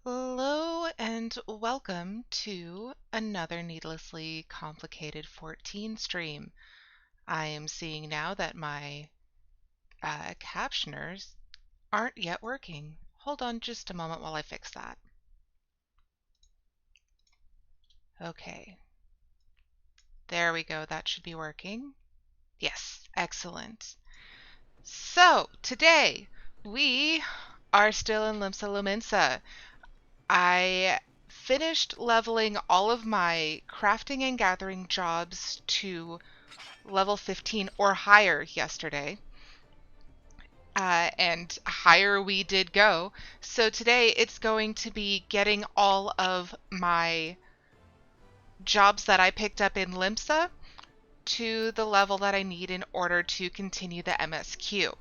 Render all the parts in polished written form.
Hello and welcome to another Needlessly Complicated 14 stream. I am seeing now that my captioners aren't yet working. Hold on just a moment while I fix that. Okay. There we go. That should be working. Yes, excellent. So, today we are still in Limsa Lominsa. I finished leveling all of my crafting and gathering jobs to level 15 or higher yesterday. And higher we did go. So today it's going to be getting all of my jobs that I picked up in Limsa to the level that I need in order to continue the MSQ.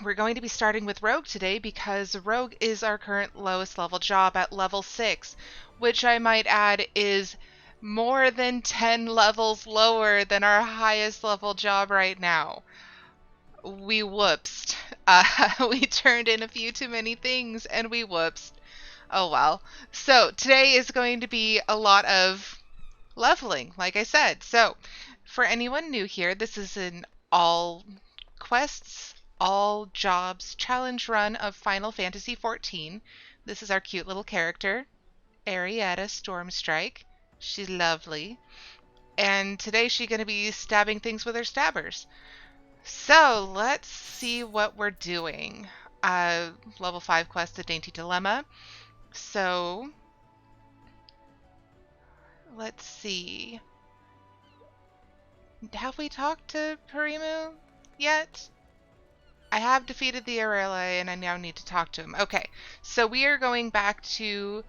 We're going to be starting with Rogue today because Rogue is our current lowest level job at level 6, which I might add is more than 10 levels lower than our highest level job right now. We whoopsed. We turned in a few too many things and we whoopsed. Oh well. So today is going to be a lot of leveling, like I said. So for anyone new here, this is an all quests, all jobs challenge run of Final Fantasy XIV. This is our cute little character, Arietta Stormstrike. She's lovely. And today she's going to be stabbing things with her stabbers. So let's see what we're doing. Level 5 quest, The Dainty Dilemma. So let's see. Have we talked to Perimu yet? I have defeated the Aurelia and I now need to talk to him. Okay, so we are going back to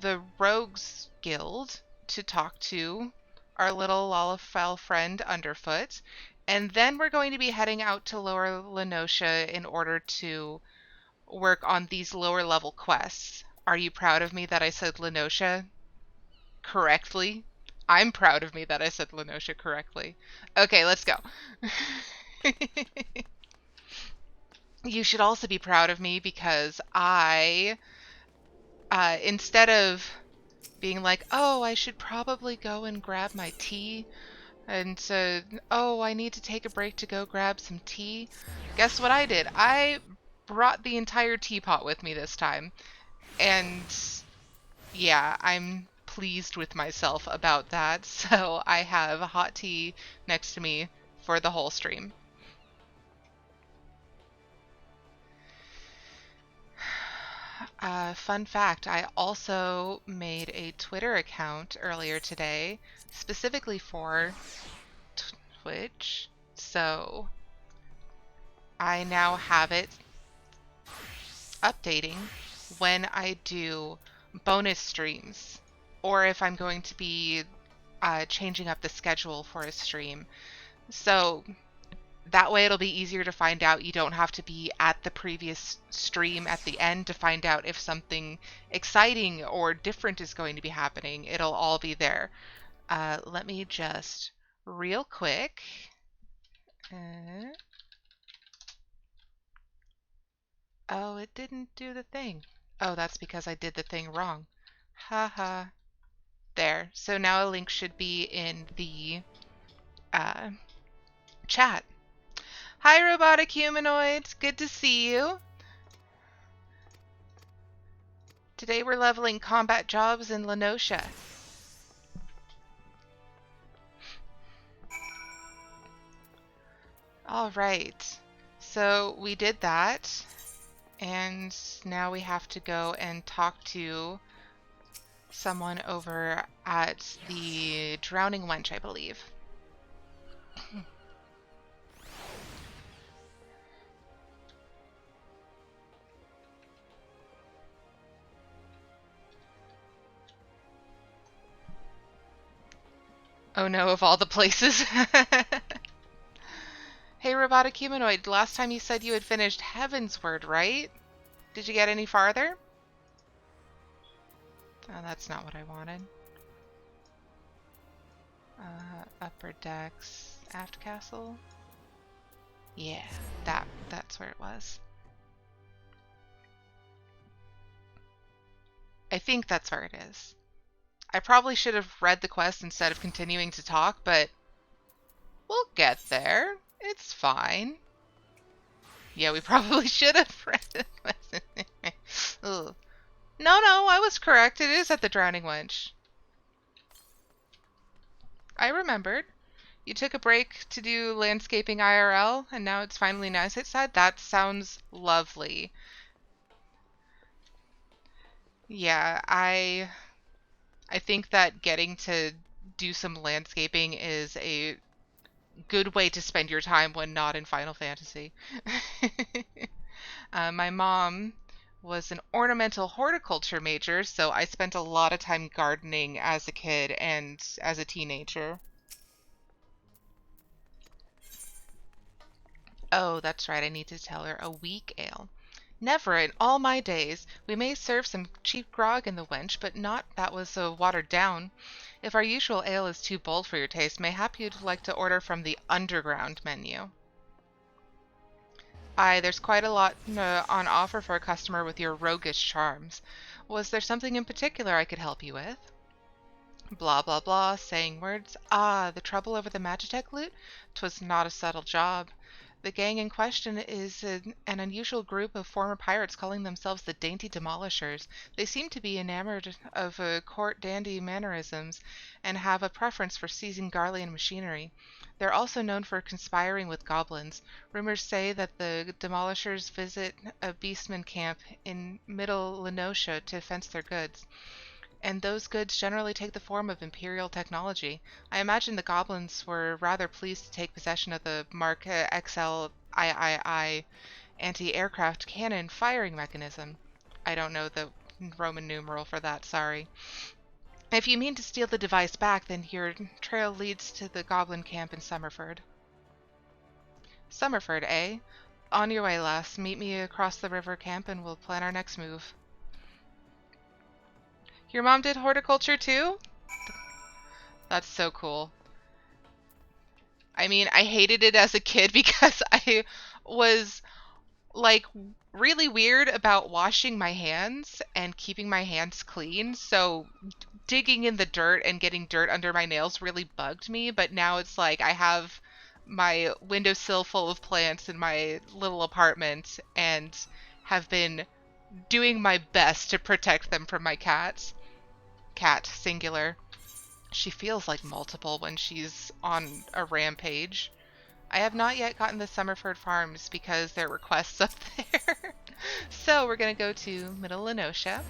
the Rogues Guild to talk to our little Lalafell friend Underfoot. And then we're going to be heading out to Lower Noscea in order to work on these lower level quests. Are you proud of me that I said Noscea correctly? I'm proud of me that I said Noscea correctly. Okay, let's go. You should also be proud of me because I, instead of being like, oh, I should probably go and grab my tea, and oh, I need to take a break to go grab some tea, guess what I did? I brought the entire teapot with me this time. And yeah, I'm pleased with myself about that. So I have hot tea next to me for the whole stream. Fun fact, I also made a Twitter account earlier today specifically for Twitch. So I now have it updating when I do bonus streams or if I'm going to be changing up the schedule for a stream. So that way it'll be easier to find out. You don't have to be at the previous stream at the end to find out if something exciting or different is going to be happening. It'll all be there. Let me just real quick. Oh, it didn't do the thing. Oh, that's because I did the thing wrong. Haha. There. So now a link should be in the chat. Hi, robotic humanoids. Good to see you. Today we're leveling combat jobs in Noscea. All right. So we did that. And now we have to go and talk to someone over at the Drowning Wench, I believe. Oh no, of all the places. Hey, robotic humanoid, last time you said you had finished Heavensward, right? Did you get any farther? Oh, that's not what I wanted. Upper decks, aft castle. Yeah, that's where it was. I think that's where it is. I probably should have read the quest instead of continuing to talk, but we'll get there. It's fine. Yeah, we probably should have read the quest. Ugh. No, I was correct. It is at the Drowning Wench. I remembered. You took a break to do landscaping IRL, and now it's finally nice outside? That sounds lovely. Yeah, I think that getting to do some landscaping is a good way to spend your time when not in Final Fantasy. My mom was an ornamental horticulture major, so I spent a lot of time gardening as a kid and as a teenager. Oh, that's right, I need to tell her. A weak ale. Never in all my days. We may serve some cheap grog in the wench, but not that was so watered down. If our usual ale is too bold for your taste, mayhap you'd like to order from the underground menu. Aye, there's quite a lot on offer for a customer with your roguish charms. Was there something in particular I could help you with? Blah blah blah, saying words. Ah, the trouble over the Magitech loot? 'Twas not a subtle job. The gang in question is an unusual group of former pirates calling themselves the Dainty Demolishers. They seem to be enamored of court dandy mannerisms and have a preference for seizing Garlean machinery. They're also known for conspiring with goblins. Rumors say that the Demolishers visit a beastman camp in Middle Noscea to fence their goods. And those goods generally take the form of Imperial technology. I imagine the goblins were rather pleased to take possession of the Mark XL III anti-aircraft cannon firing mechanism. I don't know the Roman numeral for that, sorry. If you mean to steal the device back, then your trail leads to the goblin camp in Summerford. Summerford, eh? On your way, lass. Meet me across the river camp and we'll plan our next move. Your mom did horticulture too? That's so cool. I mean, I hated it as a kid because I was like really weird about washing my hands and keeping my hands clean. So digging in the dirt and getting dirt under my nails really bugged me. But now it's like I have my windowsill full of plants in my little apartment and have been doing my best to protect them from my cats. Cat, singular. She feels like multiple when she's on a rampage. I have not yet gotten the Summerford Farms because there are requests up there. So we're going to go to Middle Noscea.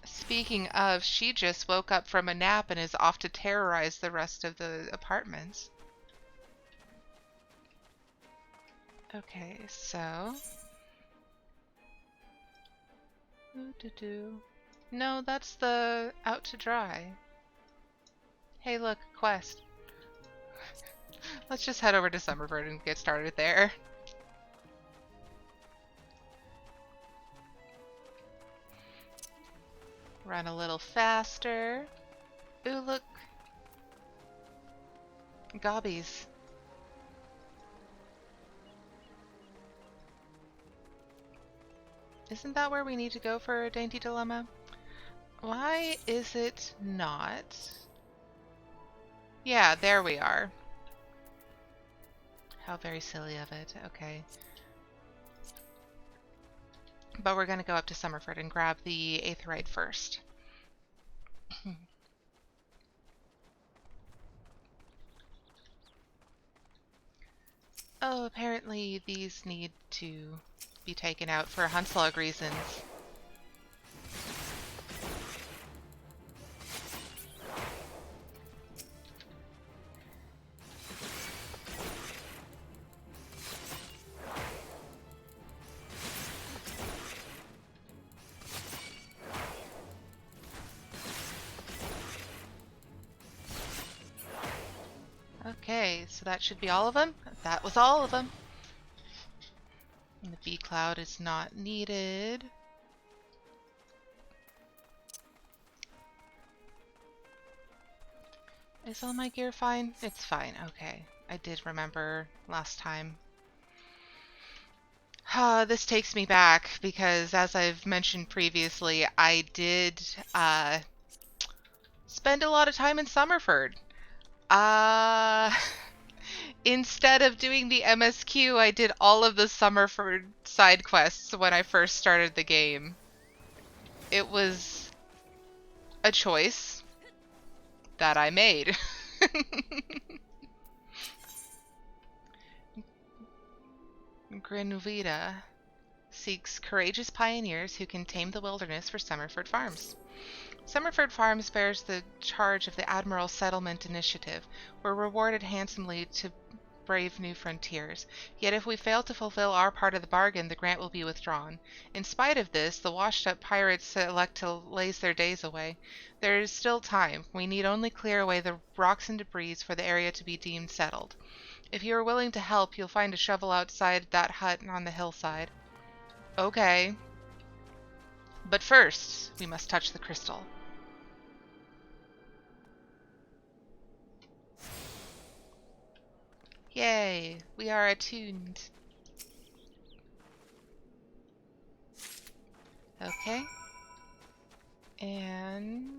Speaking of, she just woke up from a nap and is off to terrorize the rest of the apartments. Okay, so... No, that's the out to dry. Hey look, quest. Let's just head over to Summerford and get started there. Run a little faster. Ooh, look. Gobbies. Isn't that where we need to go for a Dainty Dilemma? Why is it not? Yeah, there we are. How very silly of it. Okay. But we're going to go up to Summerford and grab the Aetheryte first. Oh, apparently these need to be taken out for Huntslug reasons. Okay, so that should be all of them. That was all of them. And the B cloud is not needed. Is all my gear fine? It's fine, okay. I did remember last time. This takes me back because, as I've mentioned previously, I did spend a lot of time in Summerford. Uh, Instead of doing the MSQ, I did all of the Summerford side quests when I first started the game. It was a choice that I made. Grenvita seeks courageous pioneers who can tame the wilderness for Summerford Farms. Summerford Farms bears the charge of the Admiral Settlement Initiative. We're rewarded handsomely to brave new frontiers. Yet if we fail to fulfill our part of the bargain, the grant will be withdrawn. In spite of this, the washed-up pirates elect to laze their days away. There is still time. We need only clear away the rocks and debris for the area to be deemed settled. If you are willing to help, you'll find a shovel outside that hut on the hillside. Okay. But first, we must touch the crystal. Yay, we are attuned. Okay. And...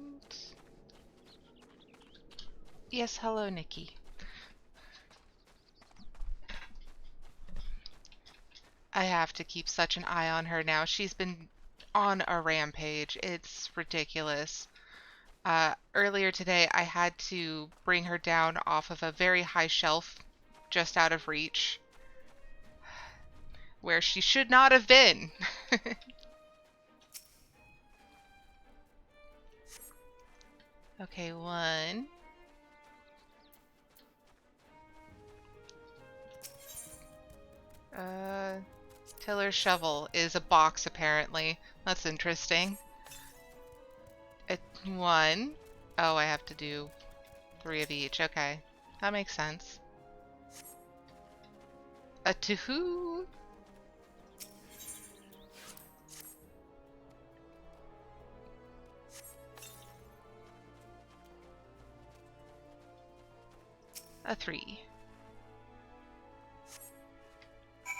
yes, hello, Nikki. I have to keep such an eye on her now. She's been on a rampage. It's ridiculous. Earlier today, I had to bring her down off of a very high shelf just out of reach, where she should not have been. Okay, one. Tiller shovel is a box, apparently. That's interesting. One. Oh, I have to do 3 of each. Okay. That makes sense. A two. A 3.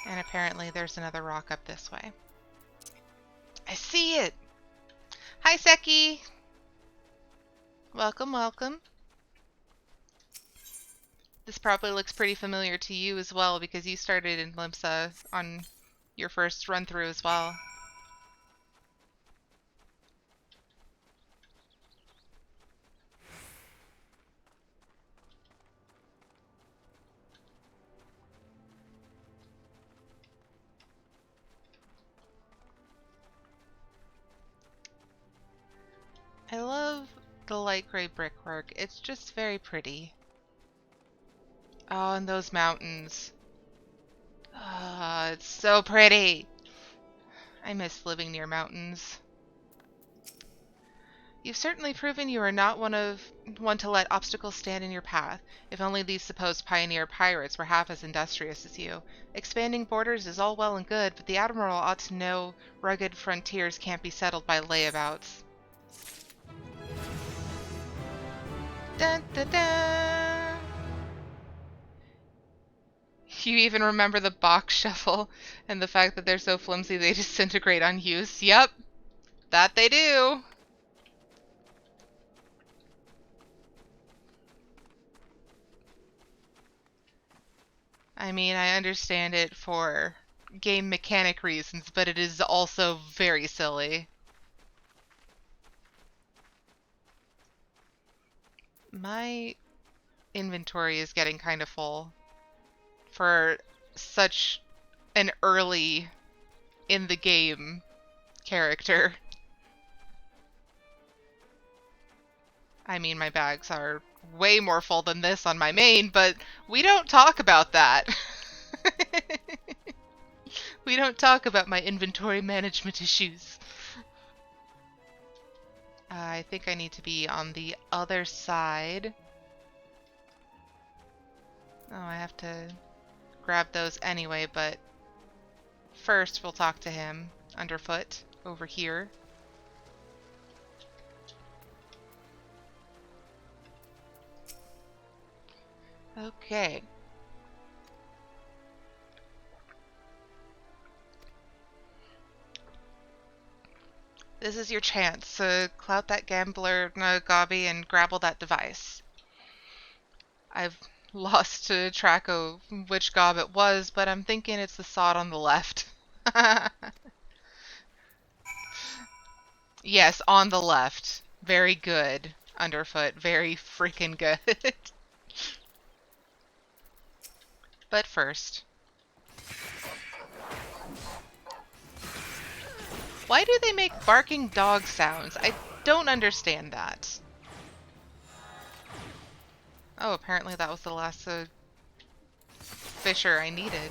And apparently there's another rock up this way. I see it! Hi, Seki! Welcome, welcome. This probably looks pretty familiar to you as well because you started in Limsa on your first run through as well. I love the light gray brickwork. It's just very pretty. Oh, and those mountains. Ah, it's so pretty. I miss living near mountains. You've certainly proven you are not one to let obstacles stand in your path. If only these supposed pioneer pirates were half as industrious as you. Expanding borders is all well and good, but the Admiral ought to know rugged frontiers can't be settled by layabouts. Dun, dun, dun. You even remember the box shovel and the fact that they're so flimsy they disintegrate on use. Yep, that they do. I mean, I understand it for game mechanic reasons, but it is also very silly. My inventory is getting kind of full for such an early in the game character. I mean, my bags are way more full than this on my main, but we don't talk about that. We don't talk about my inventory management issues. I think I need to be on the other side. Oh, I have to grab those anyway, but first we'll talk to him underfoot over here. Okay. This is your chance to clout that gambler Nagabi and grapple that device. I've lost track of which gob it was, but I'm thinking it's the sod on the left. Yes, on the left. Very good. Underfoot. Very freaking good. But first. Why do they make barking dog sounds? I don't understand that. Oh, apparently that was the last fisher I needed.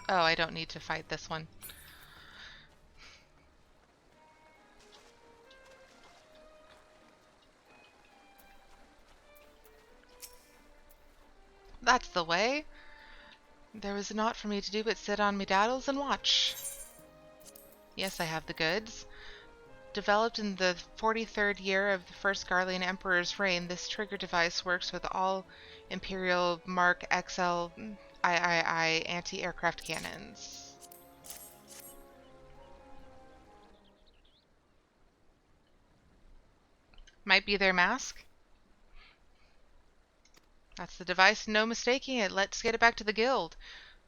Oh, I don't need to fight this one. That's the way. There was naught for me to do but sit on me daddles and watch. Yes, I have the goods. Developed in the 43rd year of the first Garlean Emperor's reign, this trigger device works with all Imperial Mark XL III anti-aircraft cannons. Might be their mask. That's the device, no mistaking it. Let's get it back to the guild.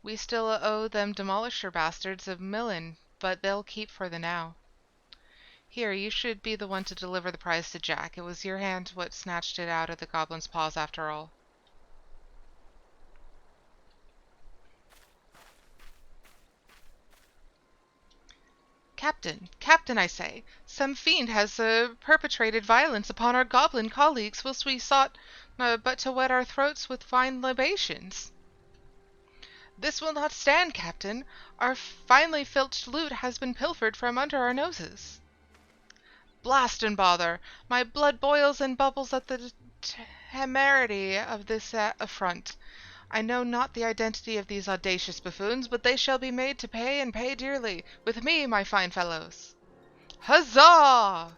We still owe them demolisher bastards of Millen, but they'll keep for the now. Here, you should be the one to deliver the prize to Jack. It was your hand what snatched it out of the goblin's paws after all. Captain, Captain, I say, some fiend has perpetrated violence upon our goblin colleagues whilst we sought but to wet our throats with fine libations. This will not stand, Captain. Our finely filched loot has been pilfered from under our noses. Blast and bother! My blood boils and bubbles at the temerity of this affront. I know not the identity of these audacious buffoons, but they shall be made to pay and pay dearly, with me, my fine fellows. Huzzah!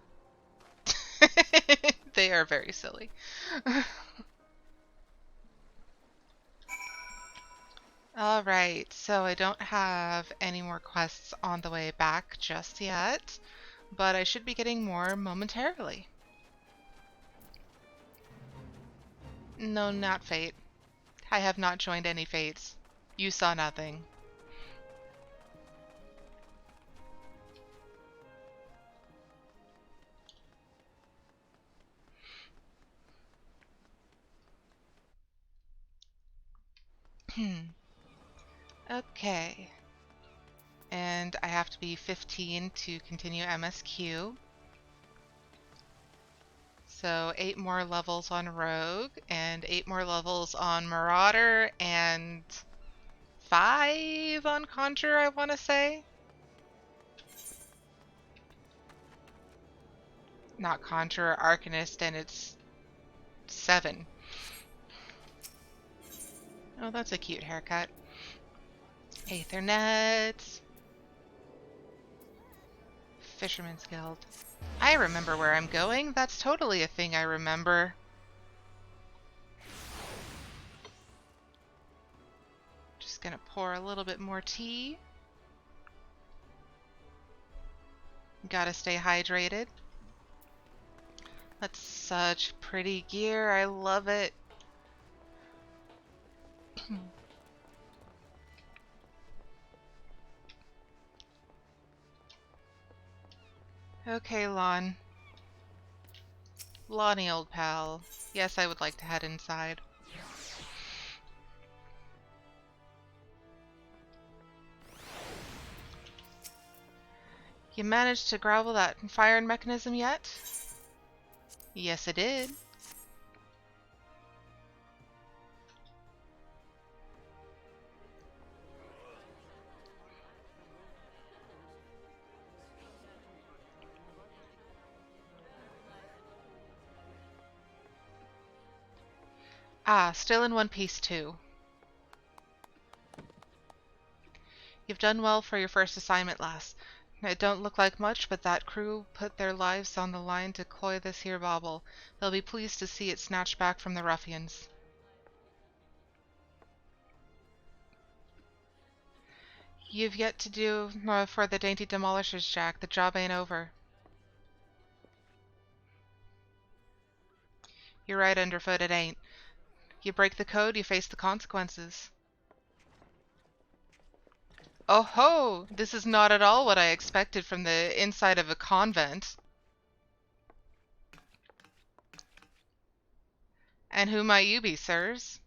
They are very silly. Alright, so I don't have any more quests on the way back just yet, but I should be getting more momentarily. No, not Fate. I have not joined any fates. You saw nothing. Okay. And I have to be 15 to continue MSQ. So 8 more levels on Rogue, and 8 more levels on Marauder, and 5 on Conjure, I want to say. Not Conjurer, Arcanist, and it's 7. Oh, that's a cute haircut. Aethernet. Fisherman's Guild. I remember where I'm going. That's totally a thing I remember. Just gonna pour a little bit more tea. Gotta stay hydrated. That's such pretty gear. I love it. Okay, Lon. Lonnie, old pal. Yes, I would like to head inside. You managed to grapple that firing mechanism yet? Yes, I did. Ah, still in one piece too. You've done well for your first assignment, lass. It don't look like much, but that crew put their lives on the line to coy this here bauble. They'll be pleased to see it snatched back from the ruffians. You've yet to do for the dainty demolishers, Jack. The job ain't over. You're right, Underfoot, it ain't. You break the code, you face the consequences. Oh ho! This is not at all what I expected from the inside of a convent. And who might you be, sirs?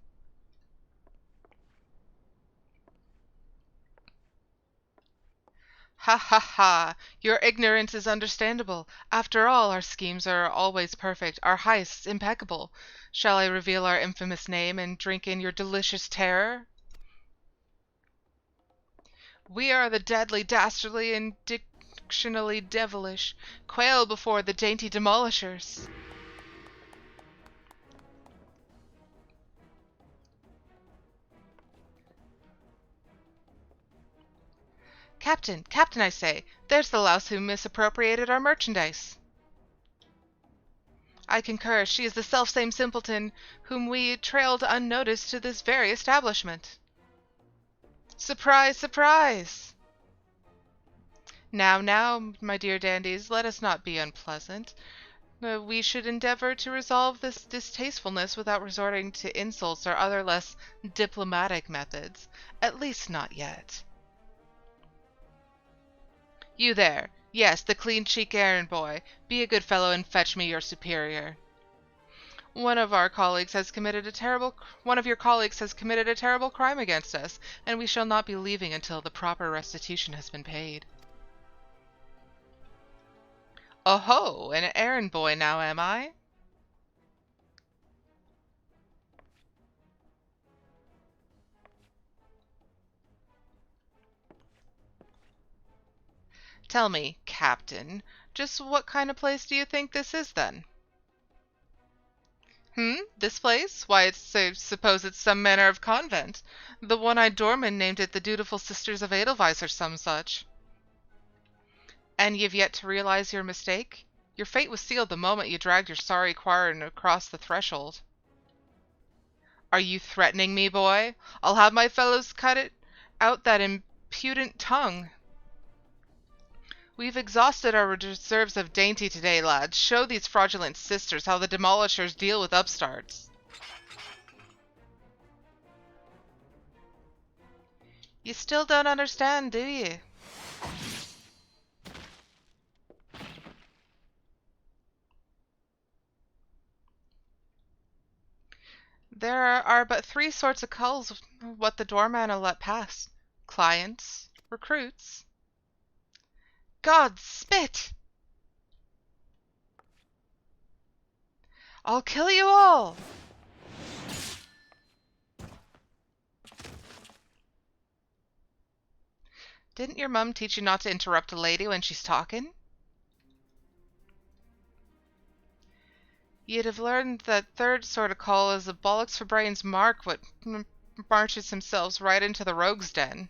Ha ha ha! Your ignorance is understandable. After all, our schemes are always perfect, our heists impeccable. Shall I reveal our infamous name and drink in your delicious terror? We are the deadly, dastardly, and dictionally devilish. Quail before the dainty demolishers. Captain, Captain, I say, there's the louse who misappropriated our merchandise. I concur, she is the selfsame simpleton whom we trailed unnoticed to this very establishment. Surprise, surprise! Now, my dear dandies, let us not be unpleasant. We should endeavor to resolve this distastefulness without resorting to insults or other less diplomatic methods. At least not yet. You there. Yes, the clean-cheek errand boy. Be a good fellow and fetch me your superior. One of your colleagues has committed a terrible crime against us, and we shall not be leaving until the proper restitution has been paid. Oh ho, an errand boy now am I? Tell me, Captain, just what kind of place do you think this is, then? This place? Why, I suppose it's some manner of convent. The one-eyed doorman named it the Dutiful Sisters of Edelweiss or some such. And you've yet to realize your mistake? Your fate was sealed the moment you dragged your sorry quarren across the threshold. Are you threatening me, boy? I'll have my fellows cut it out that impudent tongue. We've exhausted our reserves of dainty today, lads. Show these fraudulent sisters how the demolishers deal with upstarts. You still don't understand, do you? There are but three sorts of culls what the doorman'll let pass. Clients, recruits. God spit! I'll kill you all! Didn't your mum teach you not to interrupt a lady when she's talking? You'd have learned that third sort of call is a bollocks for brains mark what marches themselves right into the rogue's den.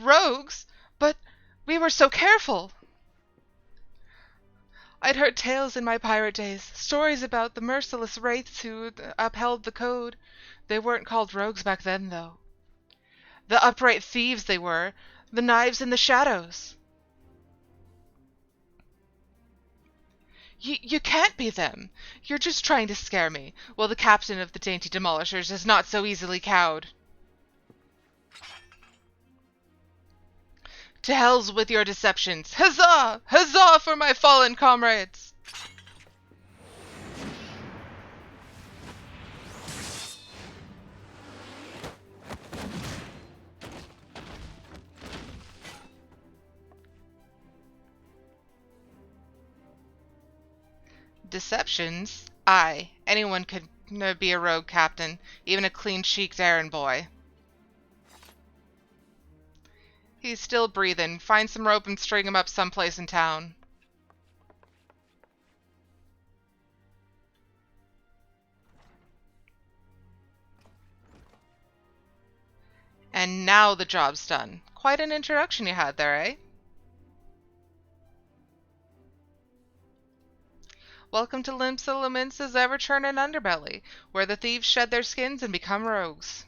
Rogues? But we were so careful! I'd heard tales in my pirate days, stories about the merciless wraiths who upheld the code. They weren't called rogues back then, though. The upright thieves they were, the knives in the shadows. You can't be them. You're just trying to scare me. Well, the captain of the dainty demolishers is not so easily cowed. To hell's with your deceptions. Huzzah! Huzzah for my fallen comrades! Deceptions? Aye, anyone could be a rogue captain, even a clean-cheeked errand boy. He's still breathing. Find some rope and string him up someplace in town. And now the job's done. Quite an introduction you had there, eh? Welcome to Limsa Laminsa's ever-churning underbelly, where the thieves shed their skins and become rogues.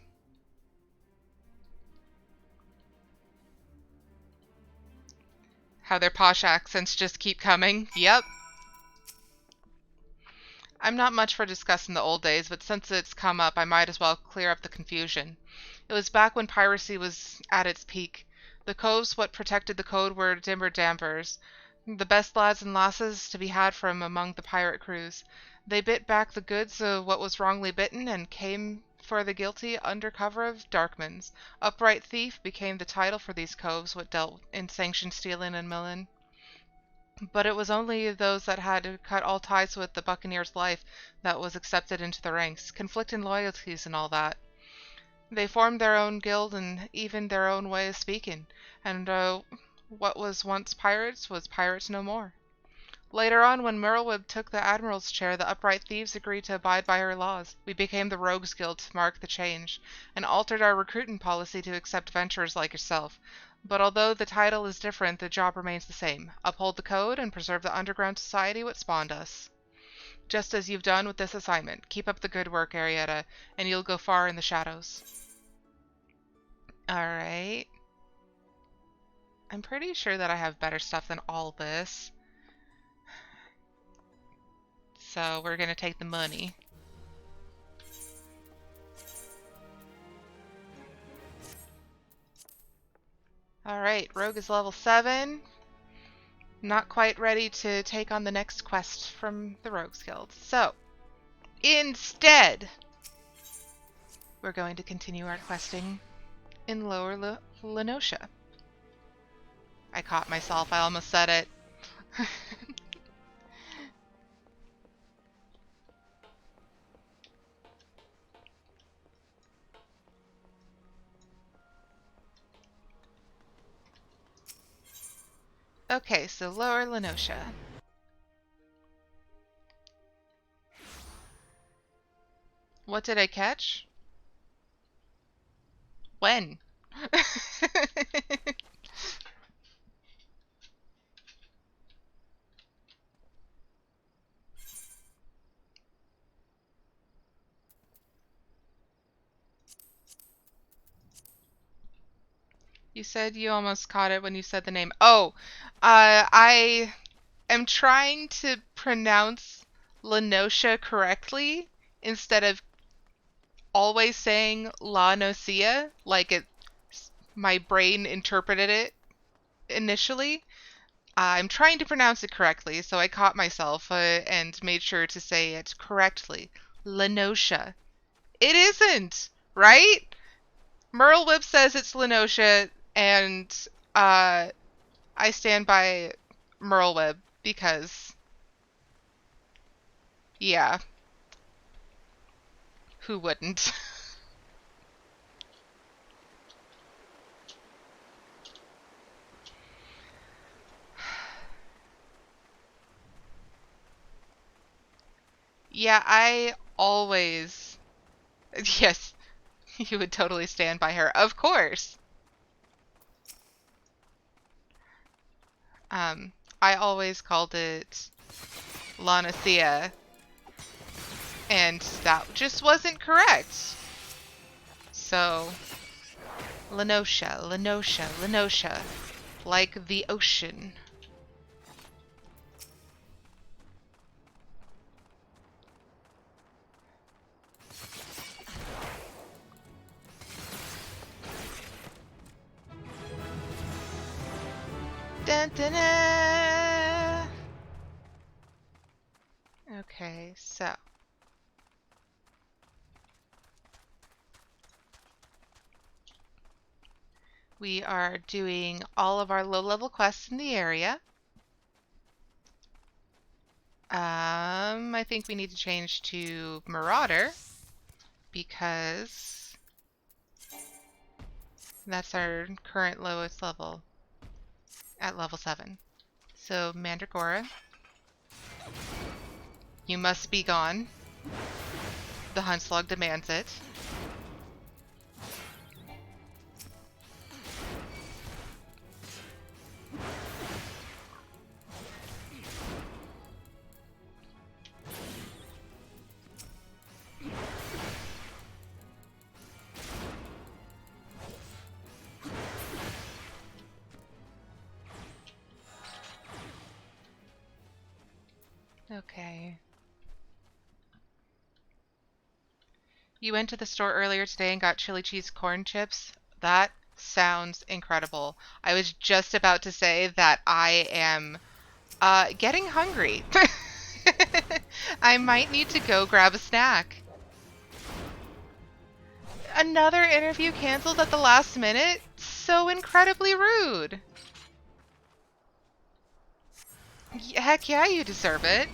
How their posh accents just keep coming. Yep. I'm not much for discussing the old days, but since it's come up, I might as well clear up the confusion. It was back when piracy was at its peak. The coves what protected the code were dimmer dampers, the best lads and lasses to be had from among the pirate crews. They bit back the goods of what was wrongly bitten, and came for the guilty under cover of darkmans. Upright thief became the title for these coves what dealt in sanctioned stealing and milling. But it was only those that had cut all ties with the buccaneer's life that was accepted into the ranks, conflicting loyalties and all that. They formed their own guild and even their own way of speaking, and what was once pirates was pirates no more. Later on, when Merlwib took the admiral's chair, the upright thieves agreed to abide by her laws. We became the Rogues Guild to mark the change, and altered our recruiting policy to accept venturers like yourself. But although the title is different, the job remains the same. Uphold the code and preserve the underground society what spawned us. Just as you've done with this assignment. Keep up the good work, Arietta, and you'll go far in the shadows. Alright. I'm pretty sure that I have better stuff than all this. So we're gonna take the money. Alright, Rogue is level 7. Not quite ready to take on the next quest from the Rogues Guild. So, instead, we're going to continue our questing in Lower Noscea. I caught myself, I almost said it. Okay, so Lower Noscea. What did I catch? When? You said you almost caught it when you said the name. Oh, I am trying to pronounce Noscea correctly instead of always saying La Noscea, like it, my brain interpreted it initially. I'm trying to pronounce it correctly, so I caught myself and made sure to say it correctly. Noscea. It isn't, right? Merlwib says it's Noscea, and I stand by Merlwib because, yeah, who wouldn't? Yeah, I always, yes, you would totally stand by her, of course. I always called it La Noscea, and that just wasn't correct. So, Noscea, Noscea, Noscea, like the ocean. Dun, dun, dun. Okay, so we are doing all of our low-level quests in the area. I think we need to change to Marauder because that's our current lowest level at level 7. So, Mandragora, you must be gone. The Huntslug demands it. Okay. You went to the store earlier today and got chili cheese corn chips? That sounds incredible. I was just about to say that I am getting hungry. I might need to go grab a snack. Another interview canceled at the last minute? So incredibly rude. Heck yeah, you deserve it.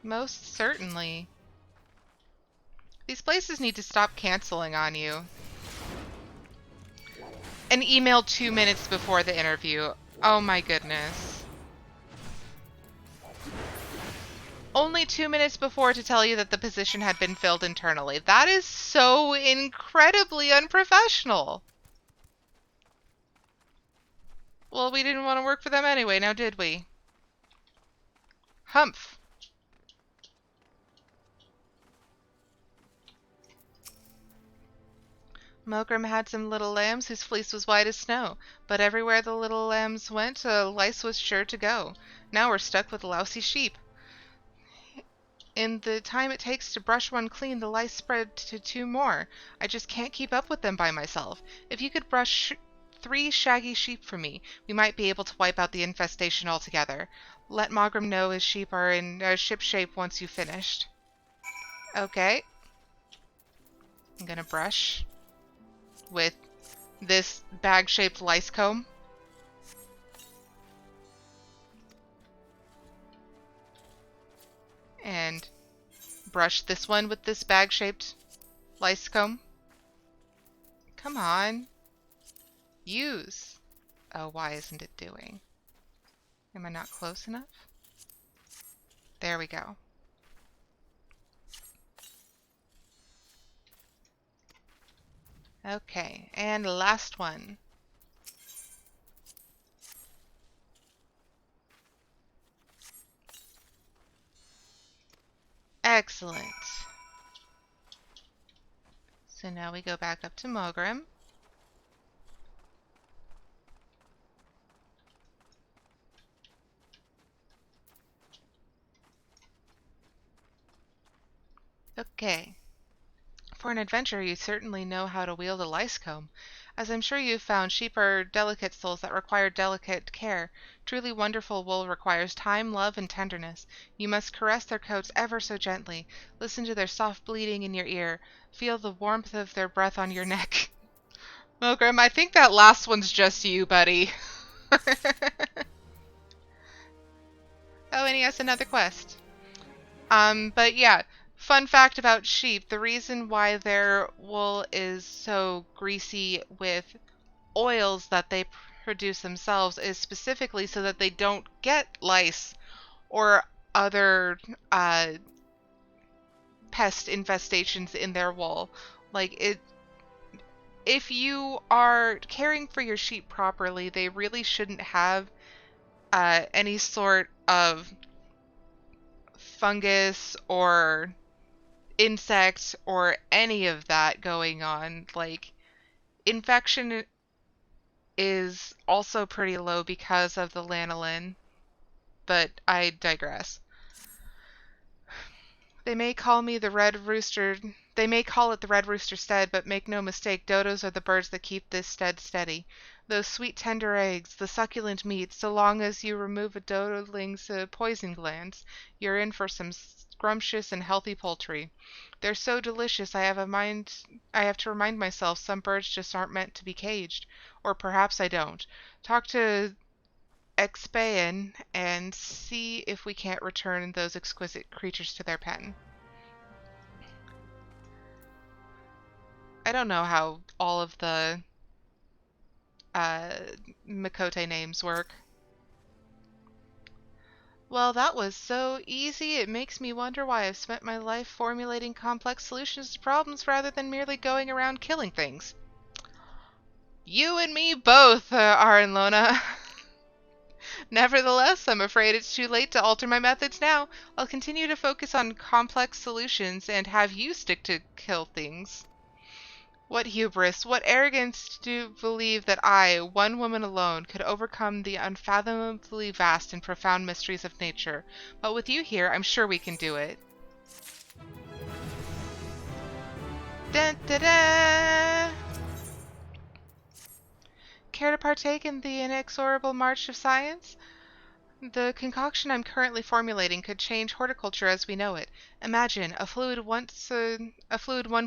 Most certainly. These places need to stop canceling on you. An email 2 minutes before the interview. Oh my goodness. Only 2 minutes before to tell you that the position had been filled internally. That is so incredibly unprofessional. Well, we didn't want to work for them anyway, now did we? Humph. Mogram had some little lambs whose fleece was white as snow, but everywhere the little lambs went, lice was sure to go. Now we're stuck with lousy sheep. In the time it takes to brush one clean, the lice spread to 2 more. I just can't keep up with them by myself. If you could brush 3 shaggy sheep for me, we might be able to wipe out the infestation altogether. Let Mogram know his sheep are in ship shape once you've finished. Okay. I'm gonna brush with this bag-shaped lice comb. And brush this one with this bag-shaped lice comb. Come on. Use. Oh, why isn't it doing? Am I not close enough? There we go. Okay, and last one. Excellent. So now we go back up to Mogram. Okay. For an adventurer, you certainly know how to wield a lice comb. As I'm sure you've found, sheep are delicate souls that require delicate care. Truly wonderful wool requires time, love, and tenderness. You must caress their coats ever so gently. Listen to their soft bleating in your ear. Feel the warmth of their breath on your neck. Mogram, I think that last one's just you, buddy. Oh, and he has another quest. But yeah, fun fact about sheep, the reason why their wool is so greasy with oils that they produce themselves is specifically so that they don't get lice or other pest infestations in their wool. If you are caring for your sheep properly, they really shouldn't have any sort of fungus or insects or any of that going on. Like, infection is also pretty low because of the lanolin, but I digress. They may call me the red rooster. They may call it the red rooster stead, but make no mistake, dodos are the birds that keep this stead steady. Those sweet tender eggs, the succulent meat, so long as you remove a dodoling's poison glands, you're in for some scrumptious and healthy poultry. They're so delicious, I have to remind myself some birds just aren't meant to be caged. Or perhaps I don't. Talk to Expayan and see if we can't return those exquisite creatures to their pen. I don't know how all of the Makote names work. Well, that was so easy, it makes me wonder why I've spent my life formulating complex solutions to problems rather than merely going around killing things. You and me both, Arinlona. Nevertheless, I'm afraid it's too late to alter my methods now. I'll continue to focus on complex solutions and have you stick to kill things. What hubris, what arrogance to believe that I, one woman alone, could overcome the unfathomably vast and profound mysteries of nature. But with you here, I'm sure we can do it. Dun, da, da. Care to partake in the inexorable march of science? The concoction I'm currently formulating could change horticulture as we know it. Imagine a fluid one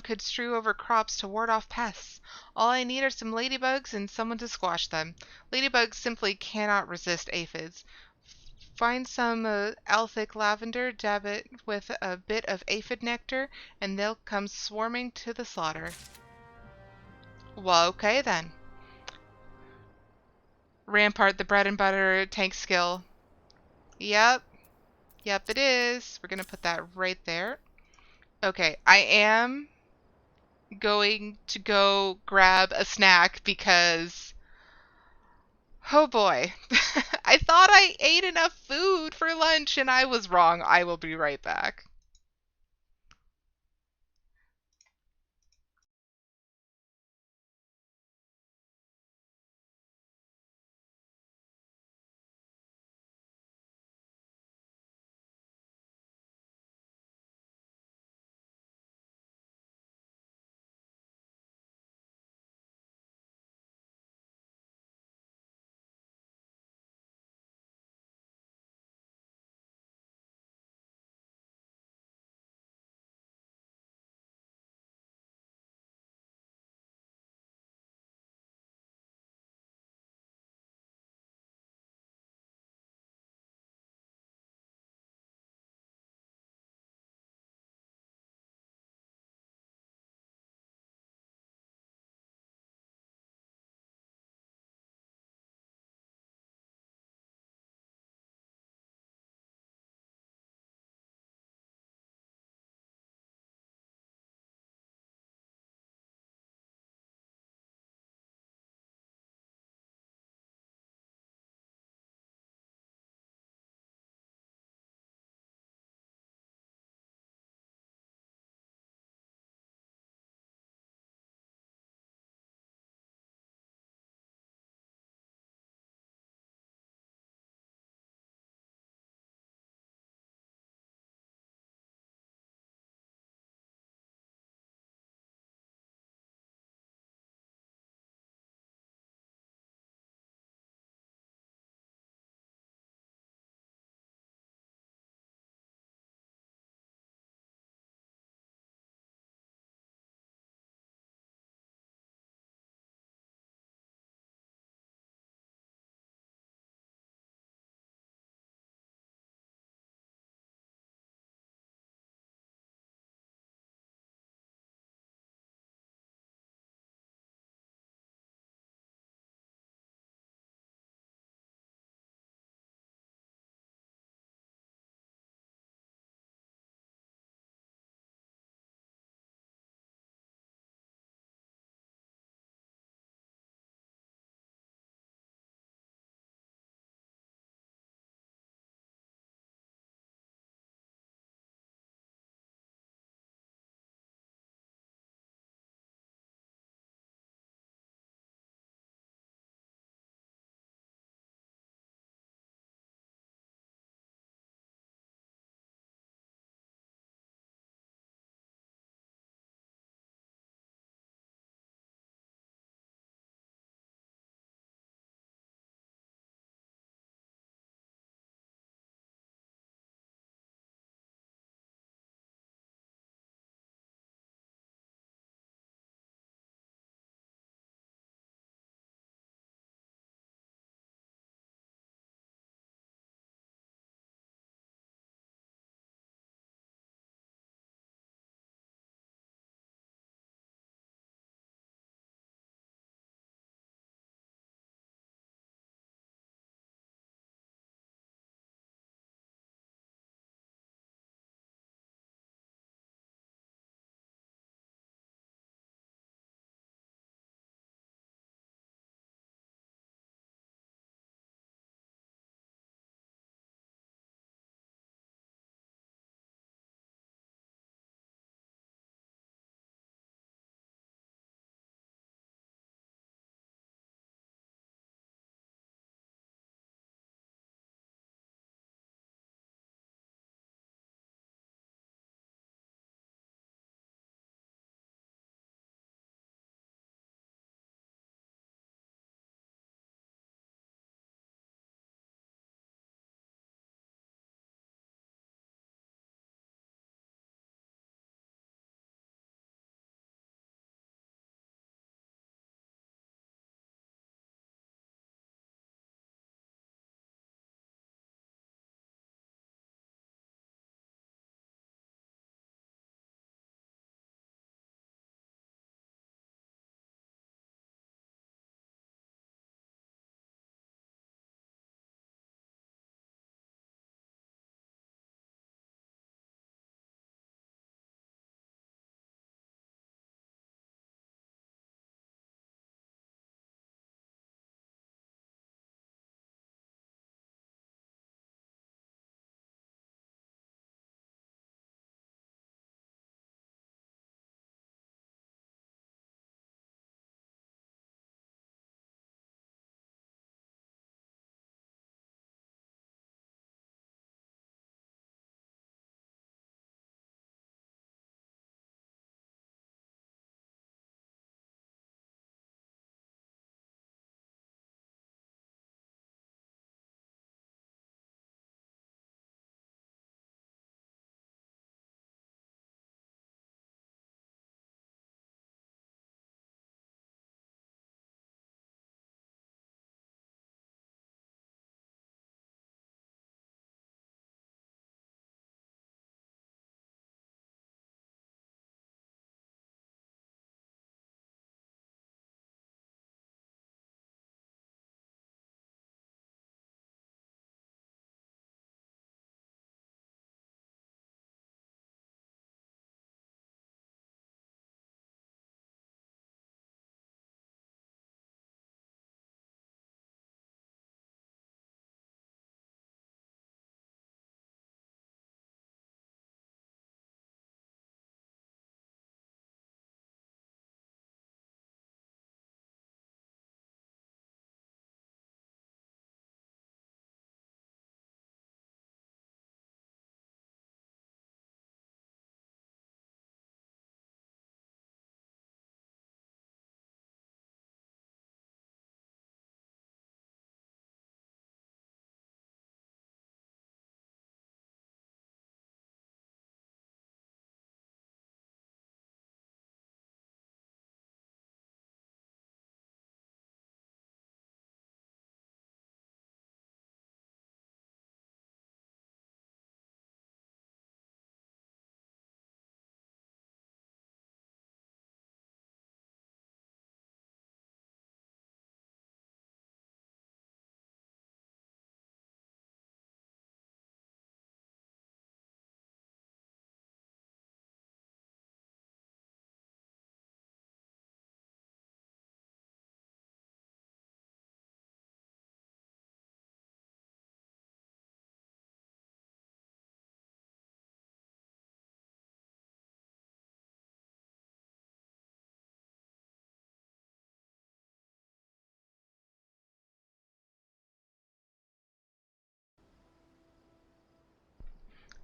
could strew over crops to ward off pests. All I need are some ladybugs and someone to squash them. Ladybugs simply cannot resist aphids. Find some Elphic lavender, dab it with a bit of aphid nectar, and they'll come swarming to the slaughter. Well, okay then. Rampart, the bread and butter tank skill. Yep, yep, it is. We're gonna put that right there. Okay, I am going to go grab a snack because, oh boy, I thought I ate enough food for lunch and I was wrong. I will be right back.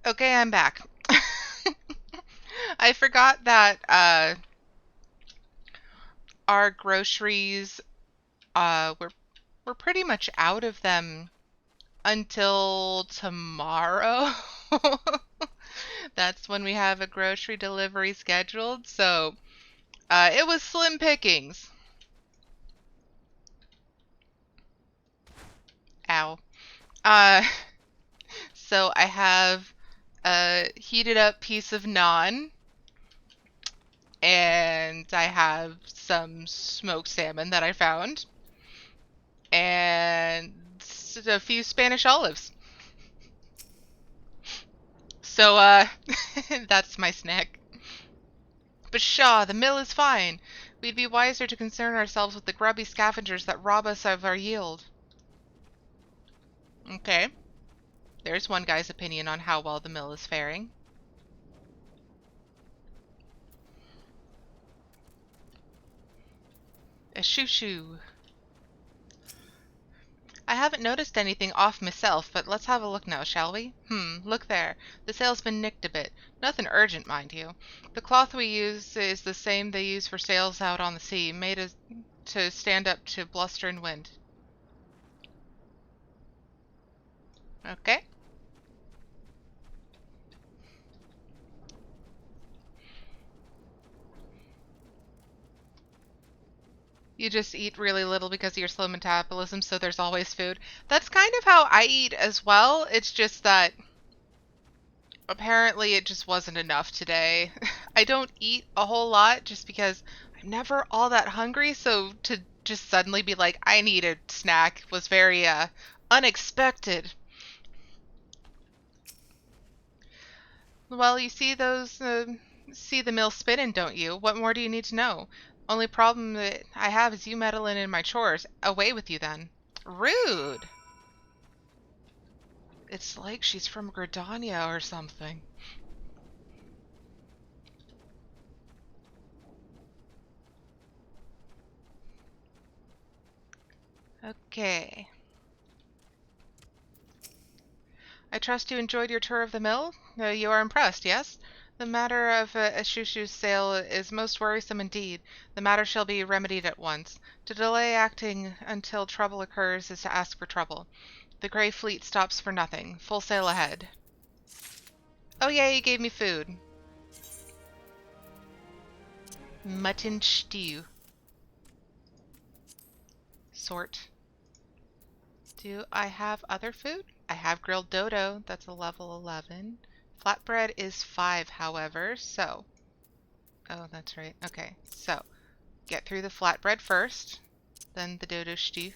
Okay, I'm back. I forgot that our groceries we're pretty much out of them until tomorrow. That's when we have a grocery delivery scheduled. So it was slim pickings. Ow. Uh, so I have a heated up piece of naan, and I have some smoked salmon that I found, and a few Spanish olives. So, that's my snack. But pshaw, the mill is fine. We'd be wiser to concern ourselves with the grubby scavengers that rob us of our yield. Okay. There's one guy's opinion on how well the mill is faring. A shoo-shoo. I haven't noticed anything off myself, but let's have a look now, shall we? Look there. The sail's been nicked a bit. Nothing urgent, mind you. The cloth we use is the same they use for sails out on the sea, made to stand up to bluster and wind. Okay. You just eat really little because of your slow metabolism, so there's always food. That's kind of how I eat as well. It's just that apparently it just wasn't enough today. I don't eat a whole lot just because I'm never all that hungry, so to just suddenly be like, I need a snack was very unexpected. Well, you see see the mill spinning, don't you? What more do you need to know? Only problem that I have is you meddling in my chores. Away with you then. Rude. It's like she's from Gridania or something. Okay. I trust you enjoyed your tour of the mill? You are impressed, yes? The matter of Shushu's sale is most worrisome indeed. The matter shall be remedied at once. To delay acting until trouble occurs is to ask for trouble. The Grey Fleet stops for nothing. Full sail ahead. Oh yeah, you gave me food. Mutton stew. Sort. Do I have other food? I have grilled dodo. That's a level 11. Flatbread is 5, however, so... Oh, that's right. Okay, so get through the flatbread first, then the dodo stew,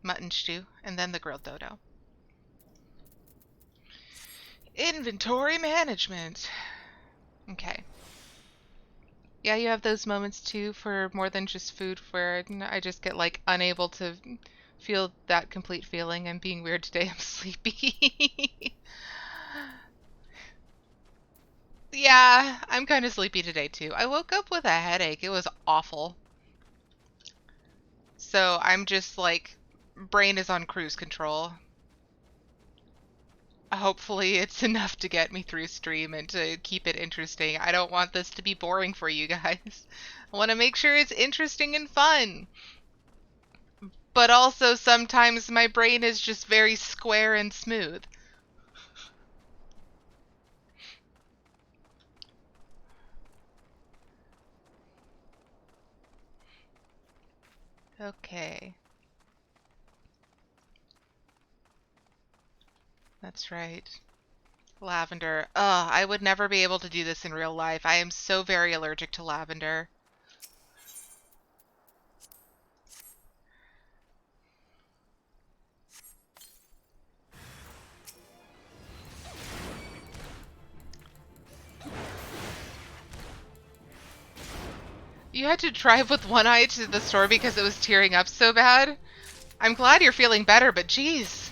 mutton stew, and then the grilled dodo. Inventory management. Okay. Yeah, you have those moments too for more than just food where I just get like unable to feel that complete feeling. I'm being weird today. I'm sleepy. Yeah, I'm kind of sleepy today too. I woke up with a headache. It was awful. So I'm just like, brain is on cruise control. Hopefully it's enough to get me through stream and to keep it interesting. I don't want this to be boring for you guys. I want to make sure it's interesting and fun. But also sometimes my brain is just very square and smooth. Okay. That's right. Lavender. Ugh, I would never be able to do this in real life. I am so very allergic to lavender. You had to drive with one eye to the store because it was tearing up so bad? I'm glad you're feeling better, but geez.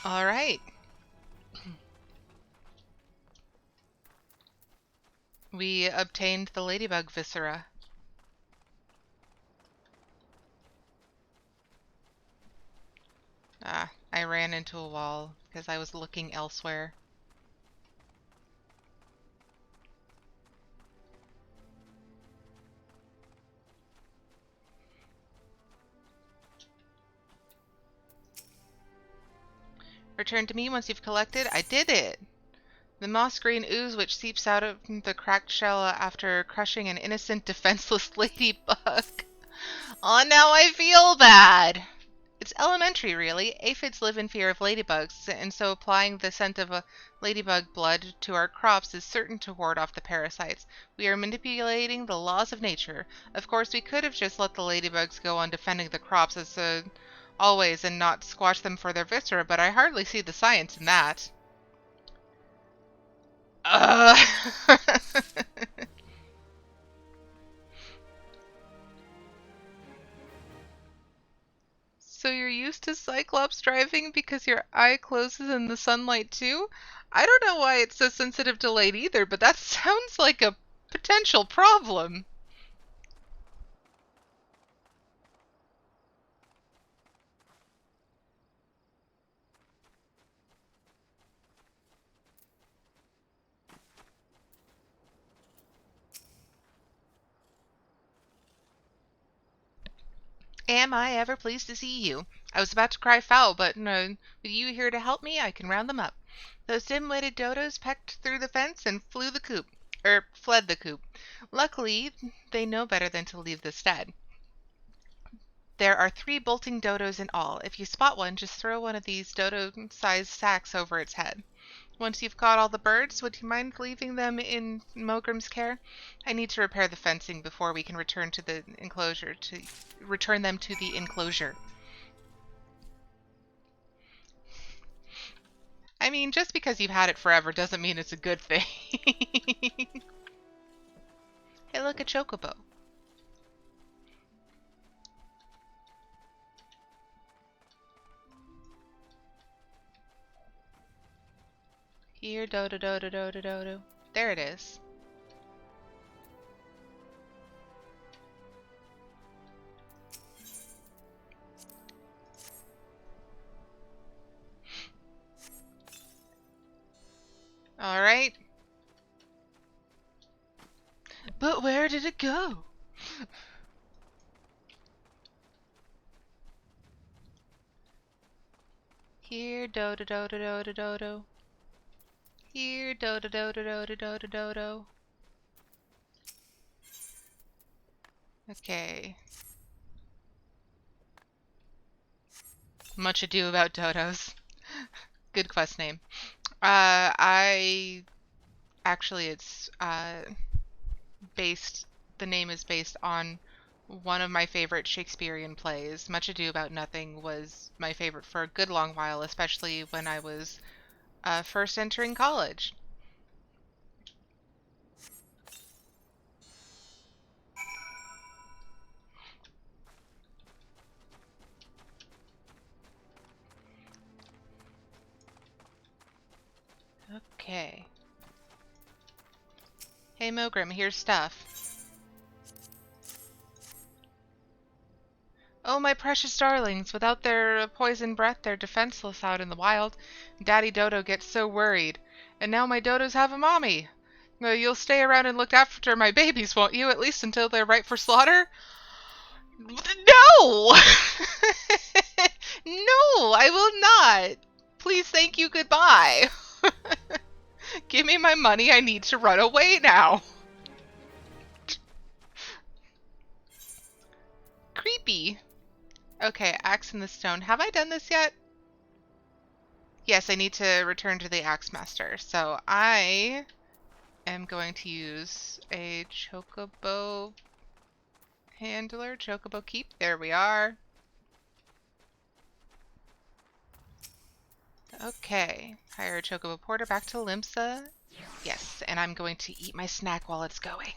All right. We obtained the ladybug viscera. Ah, I ran into a wall because I was looking elsewhere. Return to me once you've collected. I did it! The moss green ooze which seeps out of the cracked shell after crushing an innocent, defenseless ladybug. Oh, now I feel bad! It's elementary, really. Aphids live in fear of ladybugs, and so applying the scent of a ladybug blood to our crops is certain to ward off the parasites. We are manipulating the laws of nature. Of course, we could have just let the ladybugs go on defending the crops as always and not squash them for their viscera, but I hardly see the science in that. Uh. So you're used to Cyclops driving because your eye closes in the sunlight too? I don't know why it's so sensitive to light either, but that sounds like a potential problem. Am I ever pleased to see you? I was about to cry foul, but no, with you here to help me, I can round them up. Those dim-witted dodos pecked through the fence and fled the coop. Luckily, they know better than to leave the stead. There are 3 bolting dodos in all. If you spot one, just throw one of these dodo-sized sacks over its head. Once you've caught all the birds, would you mind leaving them in Mogrim's care? I need to repair the fencing before we can return them to the enclosure. I mean, just because you've had it forever doesn't mean it's a good thing. Hey, look, a chocobo. Here, dodo, dodo, dodo, dodo. There it is. All right. But where did it go? Here, dodo, dodo, dodo, dodo. Here, dodo, dodo, dodo, dodo, dodo. Okay. Much ado about dodos. Good quest name. I actually it's based. The name is based on one of my favorite Shakespearean plays. Much Ado About Nothing was my favorite for a good long while, especially when I was first entering college. Okay. Hey Mogrim, here's stuff. Oh, my precious darlings, without their poison breath, they're defenseless out in the wild. Daddy Dodo gets so worried. And now my dodos have a mommy. You'll stay around and look after my babies, won't you? At least until they're ripe for slaughter? No! No, I will not. Please, thank you, goodbye. Give me my money, I need to run away now. Creepy. Okay, axe in the stone. Have I done this yet? Yes, I need to return to the axe master. So I am going to use a chocobo handler. Chocobo keep. There we are. Okay. Hire a chocobo porter back to Limsa. Yes, and I'm going to eat my snack while it's going.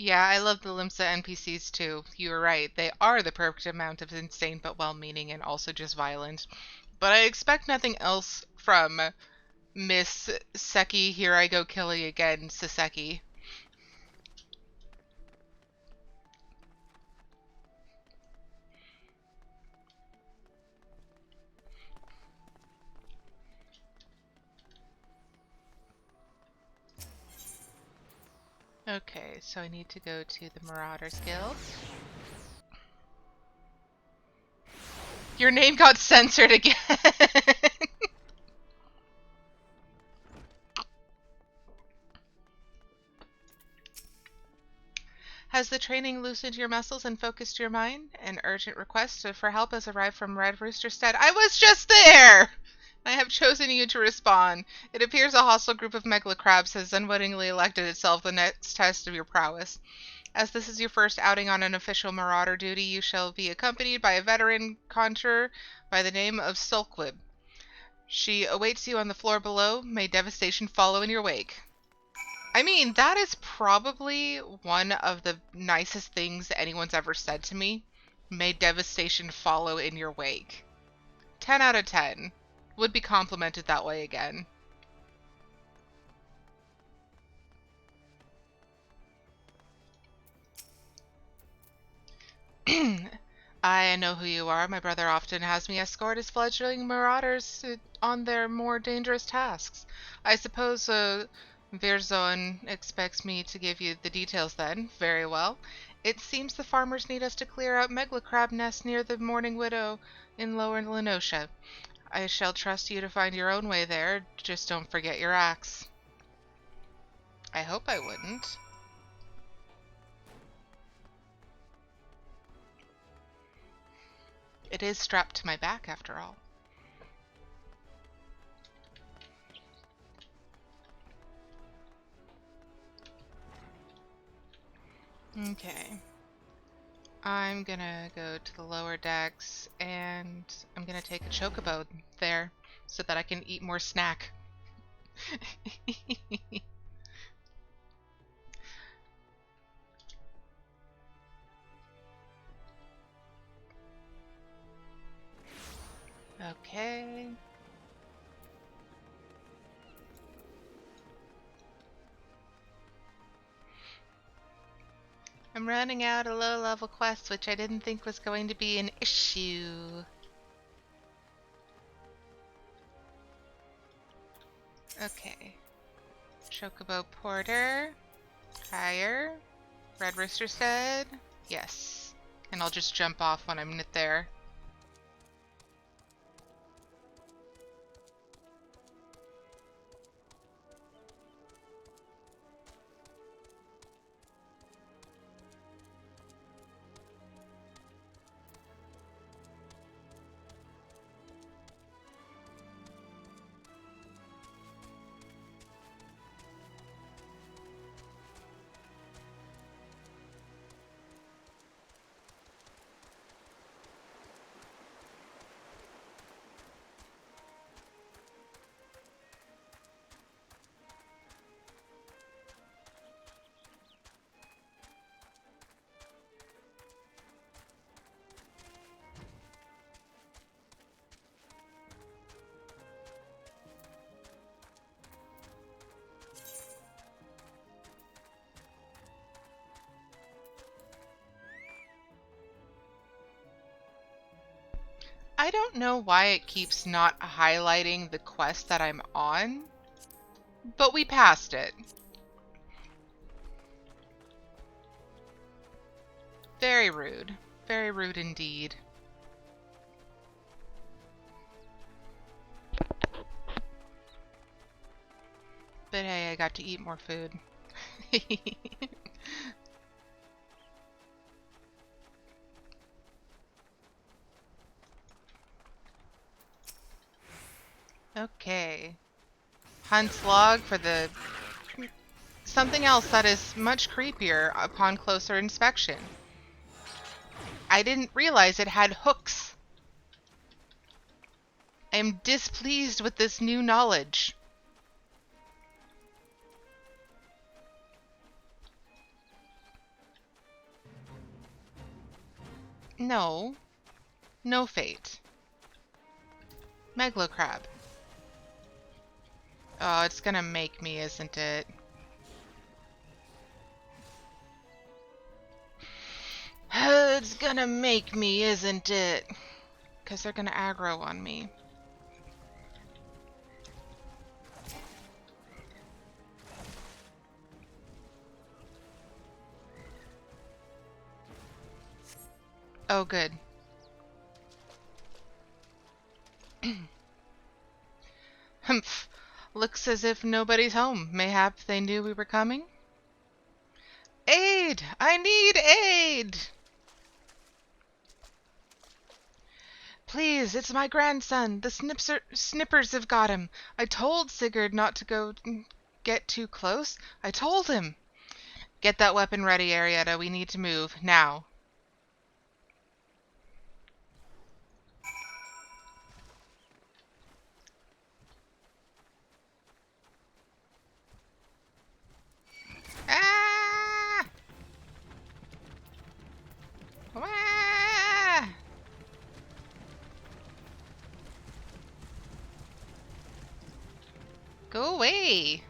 Yeah, I love the Limsa NPCs too. You were right. They are the perfect amount of insane but well-meaning and also just violent. But I expect nothing else from Miss Seki, here I go killing again, Saseki. Okay, so I need to go to the Marauders Guild. Your name got censored again! Has the training loosened your muscles and focused your mind? An urgent request for help has arrived from Red Roosterstead. I was just there! I have chosen you to respond. It appears a hostile group of megalocrabs has unwittingly elected itself the next test of your prowess. As this is your first outing on an official marauder duty, you shall be accompanied by a veteran conjurer by the name of Sulkwib. She awaits you on the floor below. May devastation follow in your wake. I mean, that is probably one of the nicest things anyone's ever said to me. May devastation follow in your wake. 10 out of 10. Would be complimented that way again. I know who you are. My brother often has me escort his fledgling marauders on their more dangerous tasks. I suppose Virzon expects me to give you the details then. Very well. It seems the farmers need us to clear out megalocrab nests near the Mourning Widow in Lower Noscea. I shall trust you to find your own way there. Just don't forget your axe. I hope I wouldn't. It is strapped to my back, after all. Okay. I'm gonna go to the lower decks, and I'm gonna take a chocobo there so that I can eat more snack. Okay. I'm running out of low-level quests, which I didn't think was going to be an issue. Okay. Chocobo Porter. Higher. Red Roosterstead. Yes. And I'll just jump off when I'm there. I don't know why it keeps not highlighting the quest that I'm on, but we passed it. Very rude. Very rude indeed. But hey, I got to eat more food. Okay. Hunt's log for the... something else that is much creepier upon closer inspection. I didn't realize it had hooks. I am displeased with this new knowledge. No. No fate. Megalocrab. Oh, it's gonna make me, isn't it? It's gonna make me, isn't it? Because they're gonna aggro on me. Oh, good. Humph. Looks as if nobody's home. Mayhap they knew we were coming? Aid! I need aid! Please, it's my grandson. The snippers have got him. I told Sigurd not to get too close. I told him. Get that weapon ready, Arietta. We need to move. Now. Ah! Ah! Go away.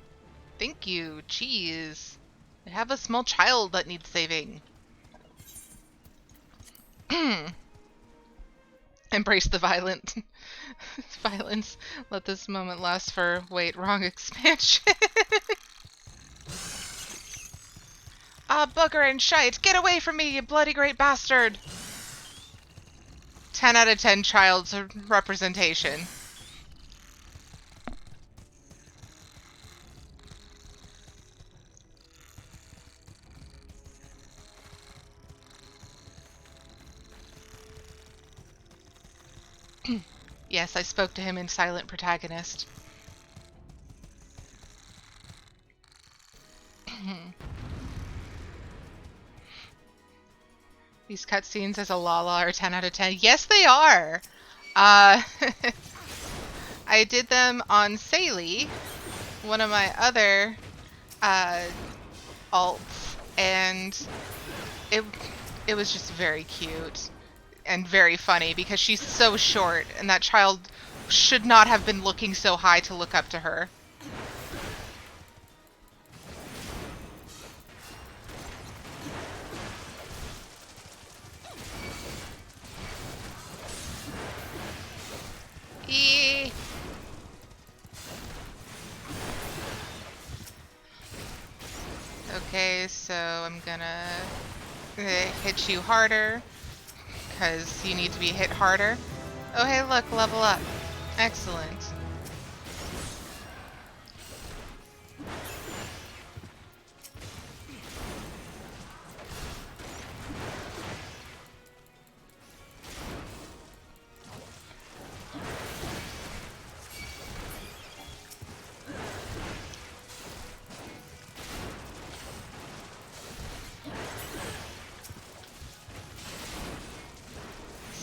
Thank you. Cheese. I have a small child that needs saving. Embrace the violence. Let this moment last for... Wait, wrong expansion. Ah, bugger and shite! Get away from me, you bloody great bastard! 10 out of 10 child's representation. Yes, I spoke to him in Silent Protagonist. These cutscenes as a Lala are 10 out of 10. Yes, they are! I did them on Saley, one of my other alts, and it was just very cute and very funny because she's so short, and that child should not have been looking so high to look up to her. Okay, so I'm gonna hit you harder, because you need to be hit harder. Oh hey look, level up. Excellent.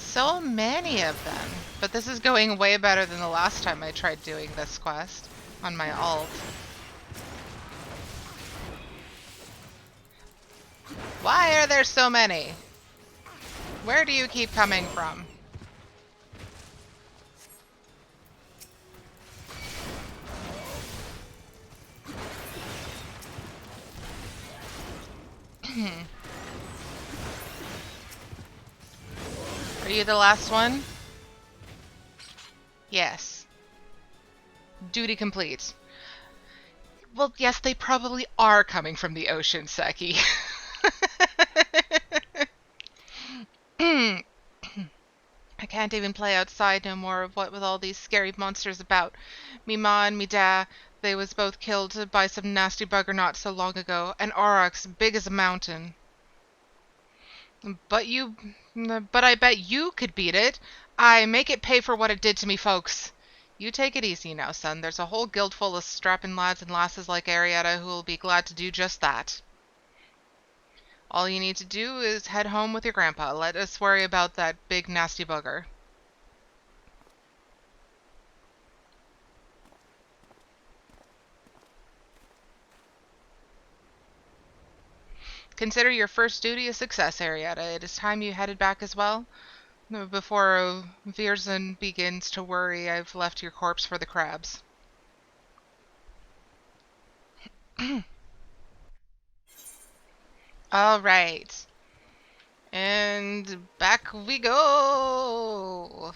So many of them. But this is going way better than the last time I tried doing this quest on my alt. Why are there so many? Where do you keep coming from? Are you the last one? Yes. Duty complete. Well, yes, they probably are coming from the ocean, Seki. I can't even play outside no more of what with all these scary monsters about. Me ma and me da, they was both killed by some nasty bugger not so long ago, an aurochs big as a mountain. But I bet you could beat it. I make it pay for what it did to me folks. You take it easy now, son. There's a whole guild full of strapping lads and lasses like Arietta who will be glad to do just that. All you need to do is head home with your grandpa. Let us worry about that big nasty bugger. Consider your first duty a success, Arietta. It is time you headed back as well. Before Vierzon begins to worry I've left your corpse for the crabs. All right. And back we go.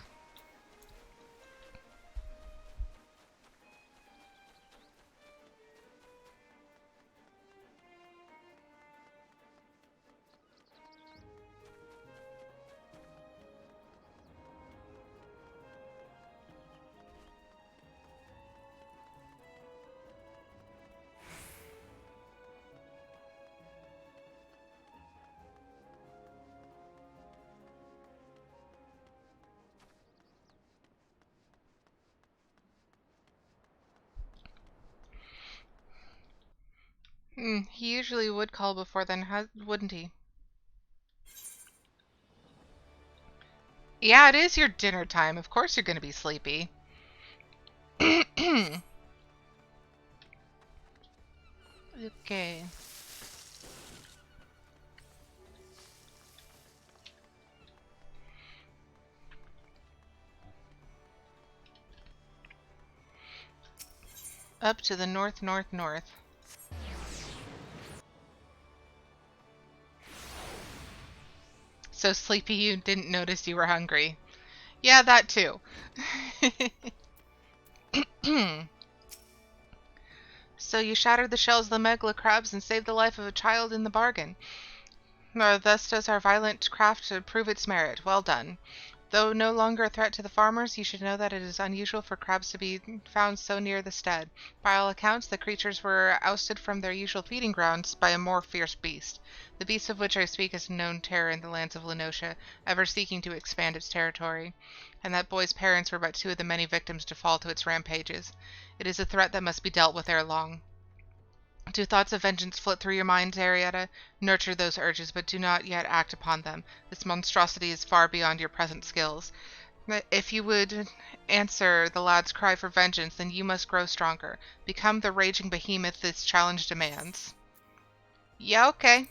He usually would call before then, wouldn't he? Yeah, it is your dinner time. Of course you're going to be sleepy. Okay. Up to the north, north, north. So sleepy you didn't notice you were hungry. Yeah, that too. So you shattered the shells of the megala crabs and saved the life of a child in the bargain. Thus does our violent craft prove its merit. Well done. Though no longer a threat to the farmers, you should know that it is unusual for crabs to be found so near the stead. By all accounts, the creatures were ousted from their usual feeding grounds by a more fierce beast. The beast of which I speak is a known terror in the lands of Noscea, ever seeking to expand its territory. And that boy's parents were but two of the many victims to fall to its rampages. It is a threat that must be dealt with ere long. Do thoughts of vengeance flit through your mind, Arietta? Nurture those urges, but do not yet act upon them. This monstrosity is far beyond your present skills. If you would answer the lad's cry for vengeance, then you must grow stronger. Become the raging behemoth this challenge demands. Yeah, okay.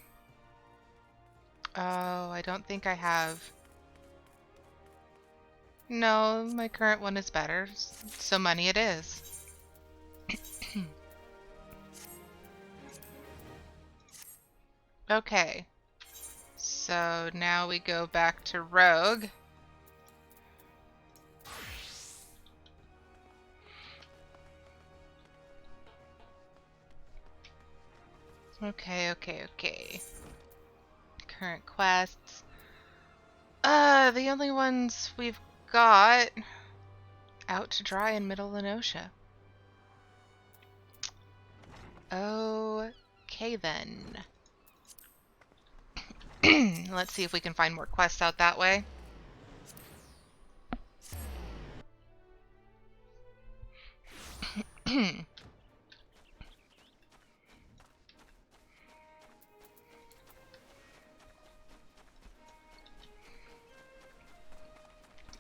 Oh, I don't think I have. No, my current one is better. So money it is. Okay. So now we go back to Rogue. Okay. Current quests. The only ones we've got out to dry in Middle Noscea. Okay then. Let's see if we can find more quests out that way.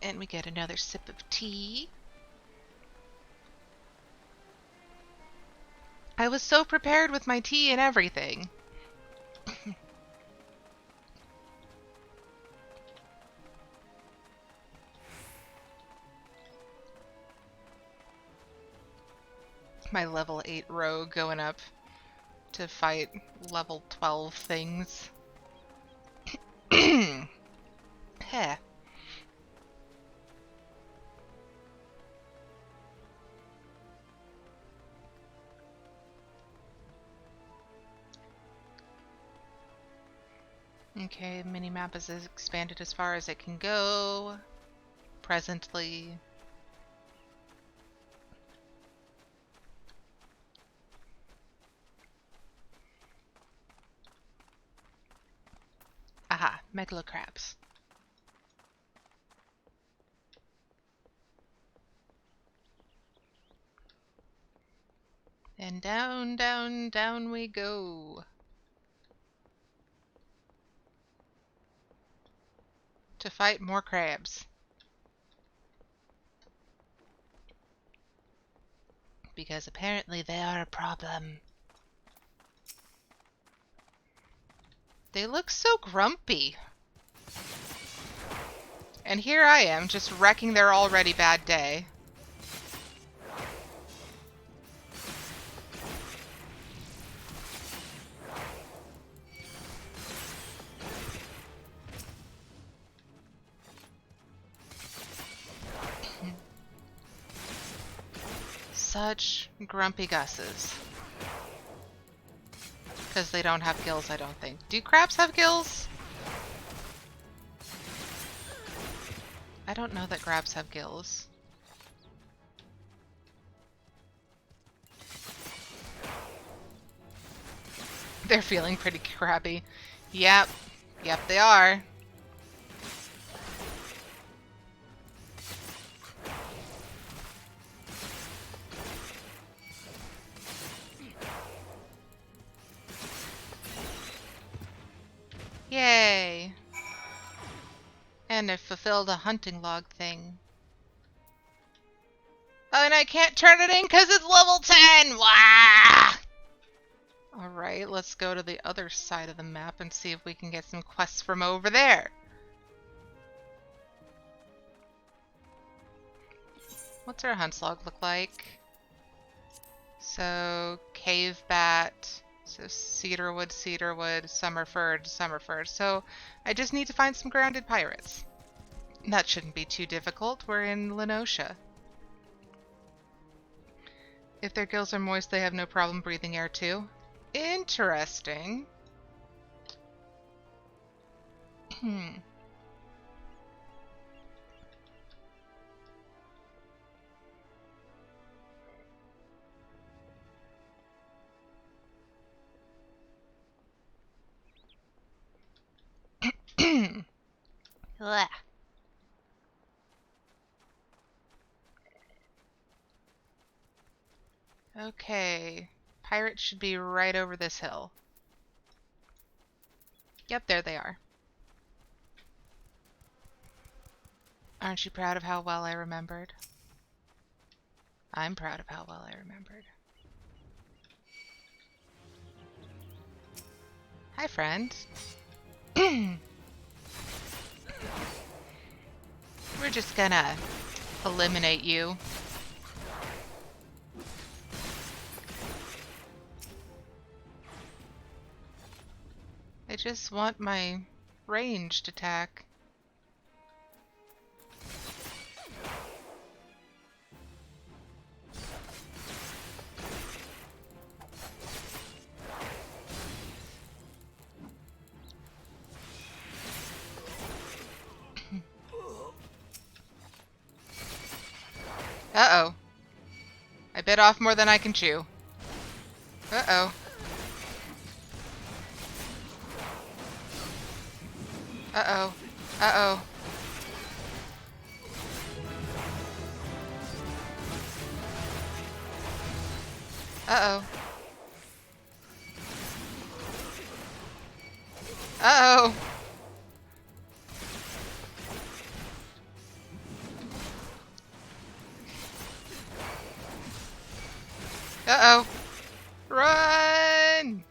And we get another sip of tea. I was so prepared with my tea and everything. My level 8 rogue going up to fight level 12 things. Heh. Okay, minimap is expanded as far as it can go. Presently. Aha, megalocrabs. And down, down, down we go. To fight more crabs. Because apparently they are a problem. They look so grumpy. And here I am, just wrecking their already bad day. Such grumpy gusses. Because they don't have gills, I don't think. Do crabs have gills? I don't know that crabs have gills. They're feeling pretty crabby. Yep. Yep, they are. Yay! And I fulfilled a hunting log thing. Oh, and I can't turn it in because it's level 10! Wah! Alright, let's go to the other side of the map and see if we can get some quests from over there. What's our hunts log look like? So, cave bat. So cedarwood, summerford. So I just need to find some grounded pirates. That shouldn't be too difficult. We're in Noscea. If their gills are moist, they have no problem breathing air too. Interesting. Okay. Pirates should be right over this hill. Yep, there they are. Aren't you proud of how well I remembered? I'm proud of how well I remembered. Hi, friend. We're just gonna eliminate you. I just want my ranged attack. Uh-oh. I bit off more than I can chew. Uh-oh. Uh-oh. Uh-oh. Uh-oh. Uh-oh. Uh-oh. Run!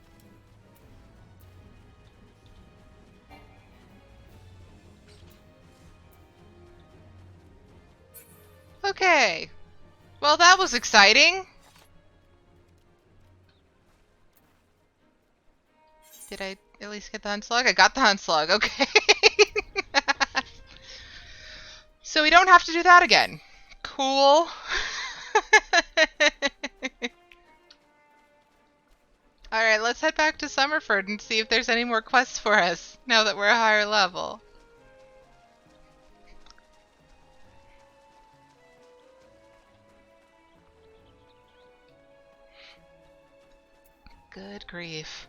Okay. Well, that was exciting. Did I at least get the hunt slug? I got the hunt slug. Okay. So we don't have to do that again. Cool. Alright, let's head back to Summerford and see if there's any more quests for us, now that we're a higher level. Good grief.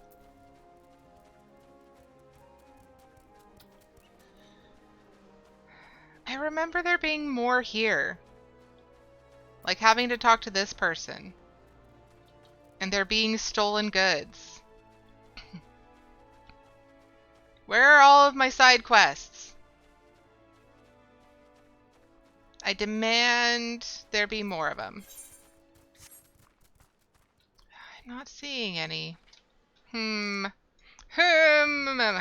I remember there being more here. Like having to talk to this person. And there being stolen goods. Where are all of my side quests? I demand there be more of them. I'm not seeing any. Hmm.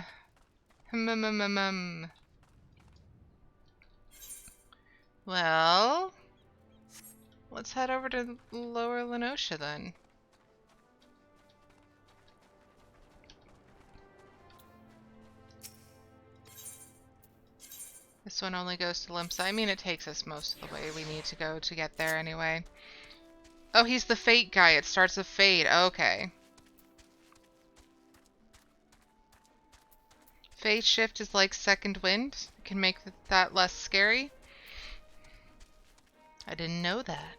Hmm. Well, let's head over to Lower Noscea then. This one only goes to Limsa. I mean, it takes us most of the way we need to go to get there anyway. Oh, he's the fate guy. It starts with fate. Okay. Phase shift is like second wind. It can make that less scary. I didn't know that.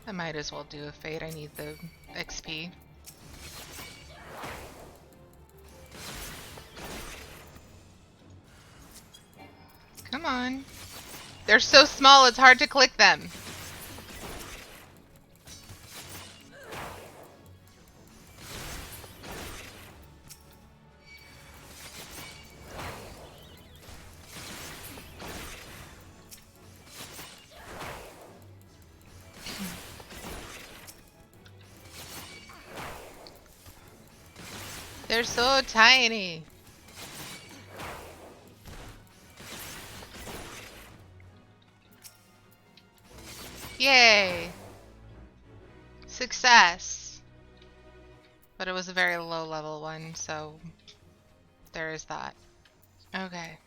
I might as well do a fate. I need the XP. Come on. They're so small, it's hard to click them. They're so tiny. Yay. Success. But it was a very low level one, so there is that. Okay.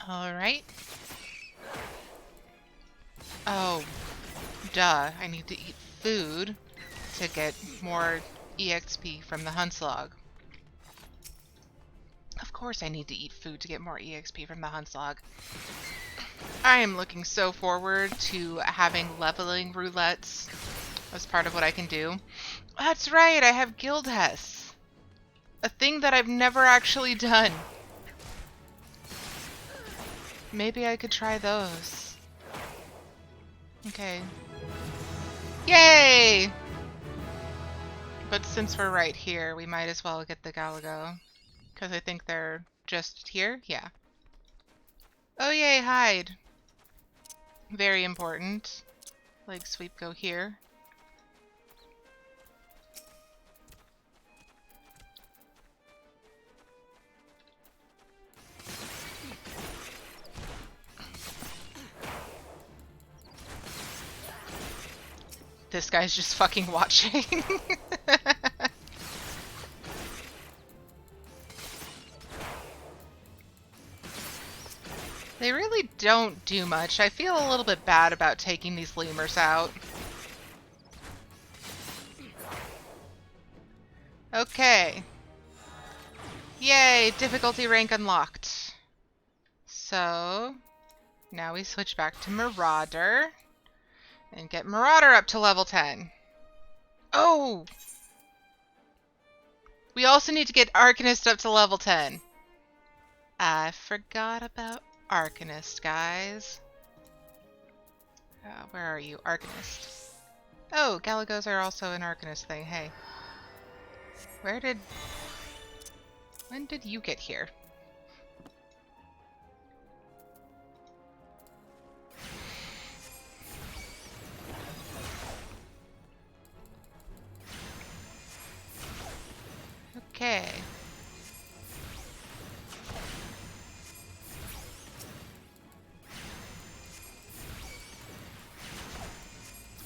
Alright. Oh, duh. I need to eat food to get more EXP from the Huntslog. Of course I need to eat food to get more EXP from the Huntslog. I am looking so forward to having leveling roulettes as part of what I can do. That's right, I have Guild Hess. A thing that I've never actually done. Maybe I could try those. Okay. Yay! But since we're right here, we might as well get the Galago. Because I think they're just here? Yeah. Oh yay, hide. Very important. Leg sweep go here. This guy's just fucking watching. They really don't do much. I feel a little bit bad about taking these lemurs out. Okay. Yay, difficulty rank unlocked. So, now we switch back to Marauder. And get Marauder up to level 10. Oh! We also need to get Arcanist up to level 10. I forgot about Arcanist, guys. Where are you? Arcanist. Oh, Galagos are also an Arcanist thing. Hey. When did you get here?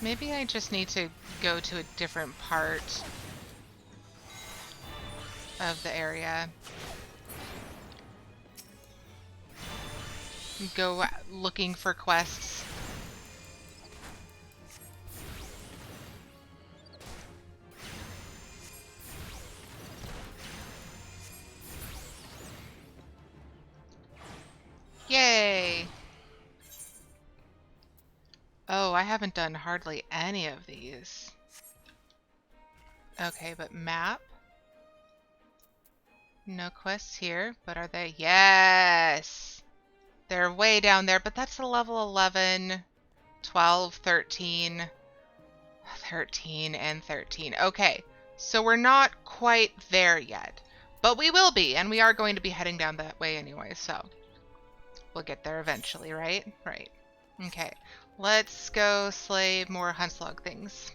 Maybe I just need to go to a different part of the area. Go looking for quests. Yay! Oh, I haven't done hardly any of these. Okay, but map? No quests here, but are they? Yes! They're way down there, but that's a level 11, 12, 13, 13, and 13. Okay, so we're not quite there yet, but we will be, and we are going to be heading down that way anyway, so we'll get there eventually, right? Right. Okay, let's go slay more Huntslug things.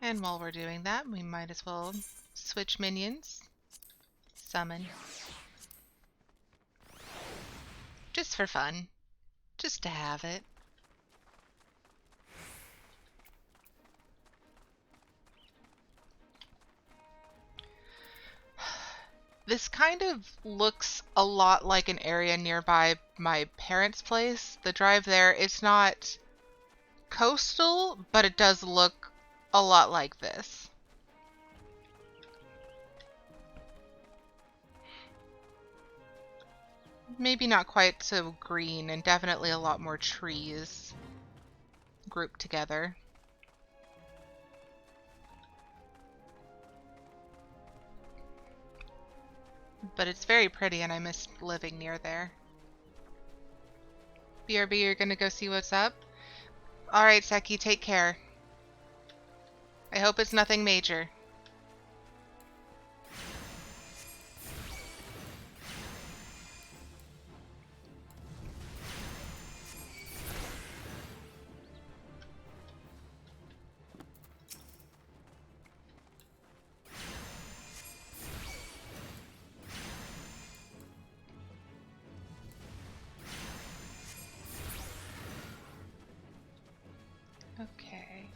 And while we're doing that, we might as well switch minions. Summon. Just for fun. Just to have it. This kind of looks a lot like an area nearby my parents' place. The drive there, it's not coastal, but it does look a lot like this. Maybe not quite so green, and definitely a lot more trees grouped together. But it's very pretty, and I miss living near there. BRB, you're gonna go see what's up? Alright, Seki, take care. I hope it's nothing major. Okay.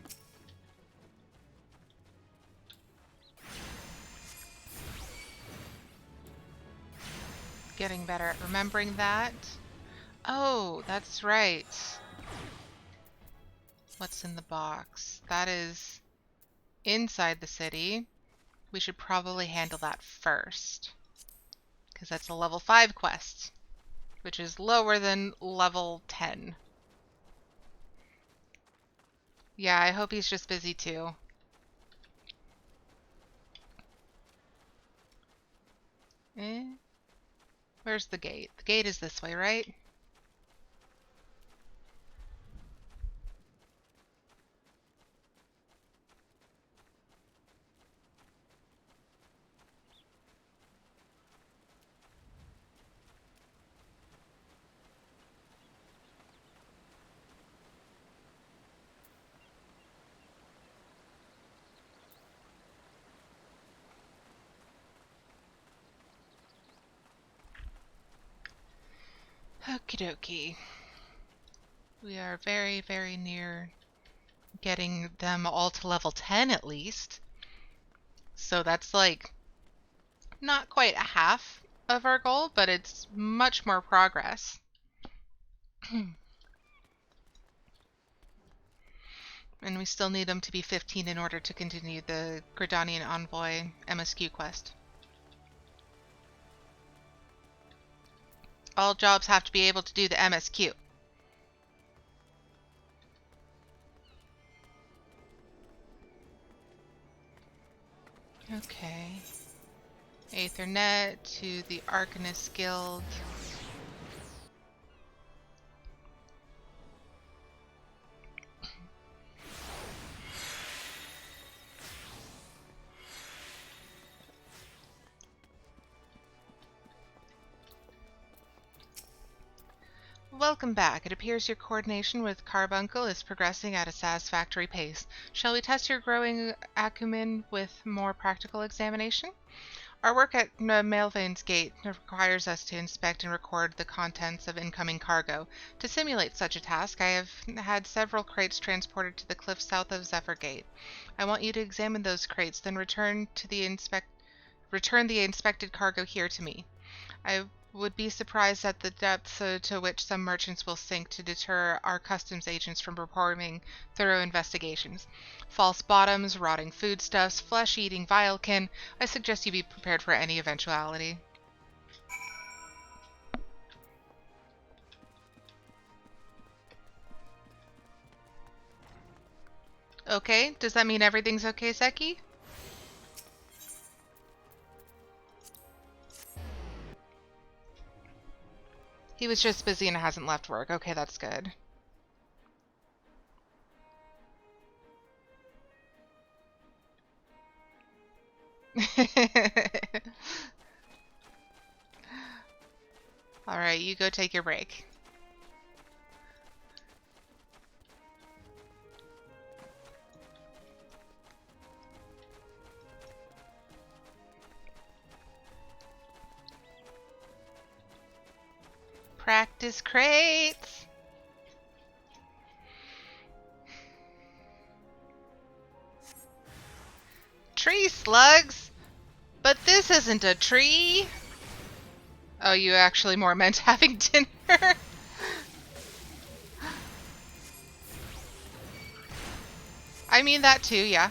Getting better at remembering that. Oh, that's right. What's in the box? That is inside the city. We should probably handle that first, because that's a level 5 quest, which is lower than level 10. Yeah, I hope he's just busy too. Where's the gate? The gate is this way, right? Okie dokie. We are very, very near getting them all to level 10 at least. So that's like not quite a half of our goal, but it's much more progress. And we still need them to be 15 in order to continue the Gridanian Envoy MSQ quest. All jobs have to be able to do the MSQ. Okay. Aethernet to the Arcanist Guild. Welcome back. It appears your coordination with Carbuncle is progressing at a satisfactory pace. Shall we test your growing acumen with more practical examination? Our work at Melvain's Gate requires us to inspect and record the contents of incoming cargo. To simulate such a task, I have had several crates transported to the cliff south of Zephyr Gate. I want you to examine those crates, then return the inspected cargo here to me. I would be surprised at the depths to which some merchants will sink to deter our customs agents from performing thorough investigations. False bottoms, rotting foodstuffs, flesh-eating vilekin. I suggest you be prepared for any eventuality. Okay, does that mean everything's okay, Zeki? He was just busy and hasn't left work. Okay, that's good. Alright, you go take your break. Practice crates! Tree slugs? But this isn't a tree! Oh, you actually more meant having dinner? I mean that too, yeah.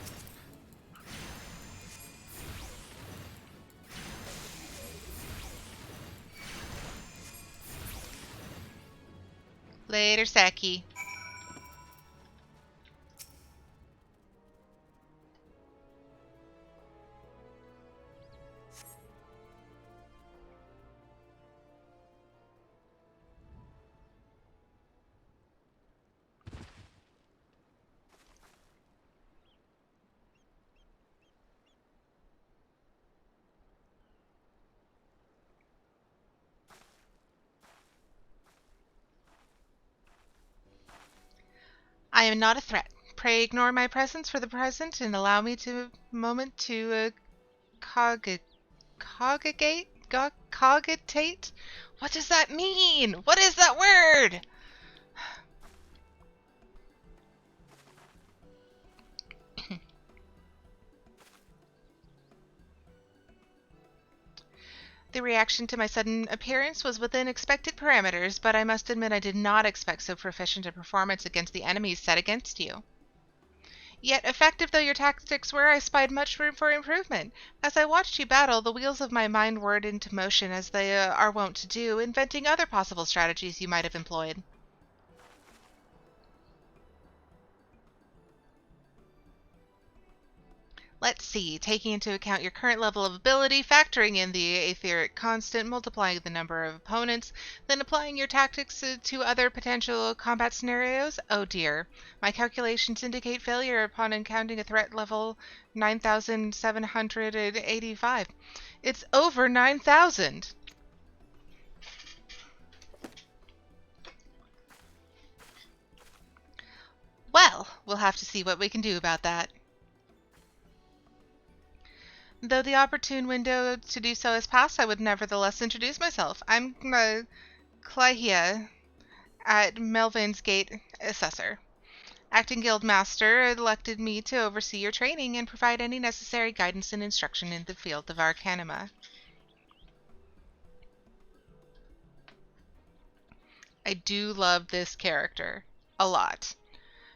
Later, Seki. I am not a threat. Pray ignore my presence for the present and allow me to moment to cogitate? What does that mean? What is that word? The reaction to my sudden appearance was within expected parameters, but I must admit I did not expect so proficient a performance against the enemies set against you. Yet, effective though your tactics were, I spied much room for improvement. As I watched you battle, the wheels of my mind whirred into motion as they are wont to do, inventing other possible strategies you might have employed. Let's see, taking into account your current level of ability, factoring in the etheric constant, multiplying the number of opponents, then applying your tactics to other potential combat scenarios? Oh dear. My calculations indicate failure upon encountering a threat level 9,785. It's over 9,000! Well, we'll have to see what we can do about that. Though the opportune window to do so has passed, I would nevertheless introduce myself. I'm Clyhia at Melvin's Gate Assessor. Acting Guild Master elected me to oversee your training and provide any necessary guidance and instruction in the field of Arcanima. I do love this character. A lot.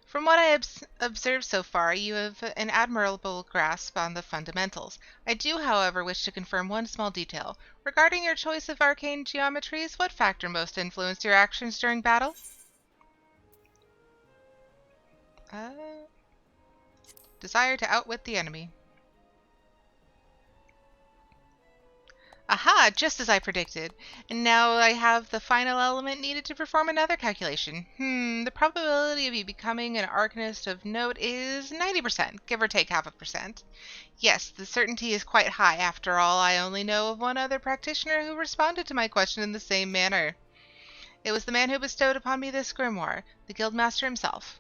From what I have observed so far, you have an admirable grasp on the fundamentals. I do, however, wish to confirm one small detail. Regarding your choice of arcane geometries, what factor most influenced your actions during battle? Desire to outwit the enemy. Aha! Just as I predicted. And now I have the final element needed to perform another calculation. The probability of you becoming an arcanist of note is 90%, give or take half a percent. Yes, the certainty is quite high. After all, I only know of one other practitioner who responded to my question in the same manner. It was the man who bestowed upon me this grimoire, the guildmaster himself.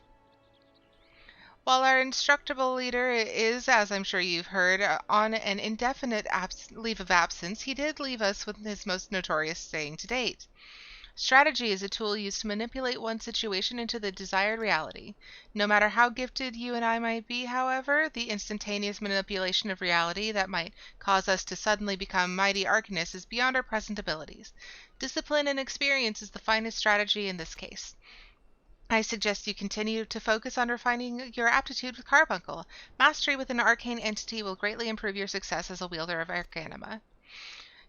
While our instructable leader is, as I'm sure you've heard, on an indefinite leave of absence, he did leave us with his most notorious saying to date. Strategy is a tool used to manipulate one situation into the desired reality. No matter how gifted you and I might be, however, the instantaneous manipulation of reality that might cause us to suddenly become mighty arcanists is beyond our present abilities. Discipline and experience is the finest strategy in this case. I suggest you continue to focus on refining your aptitude with carbuncle. Mastery with an arcane entity will greatly improve your success as a wielder of arcanima.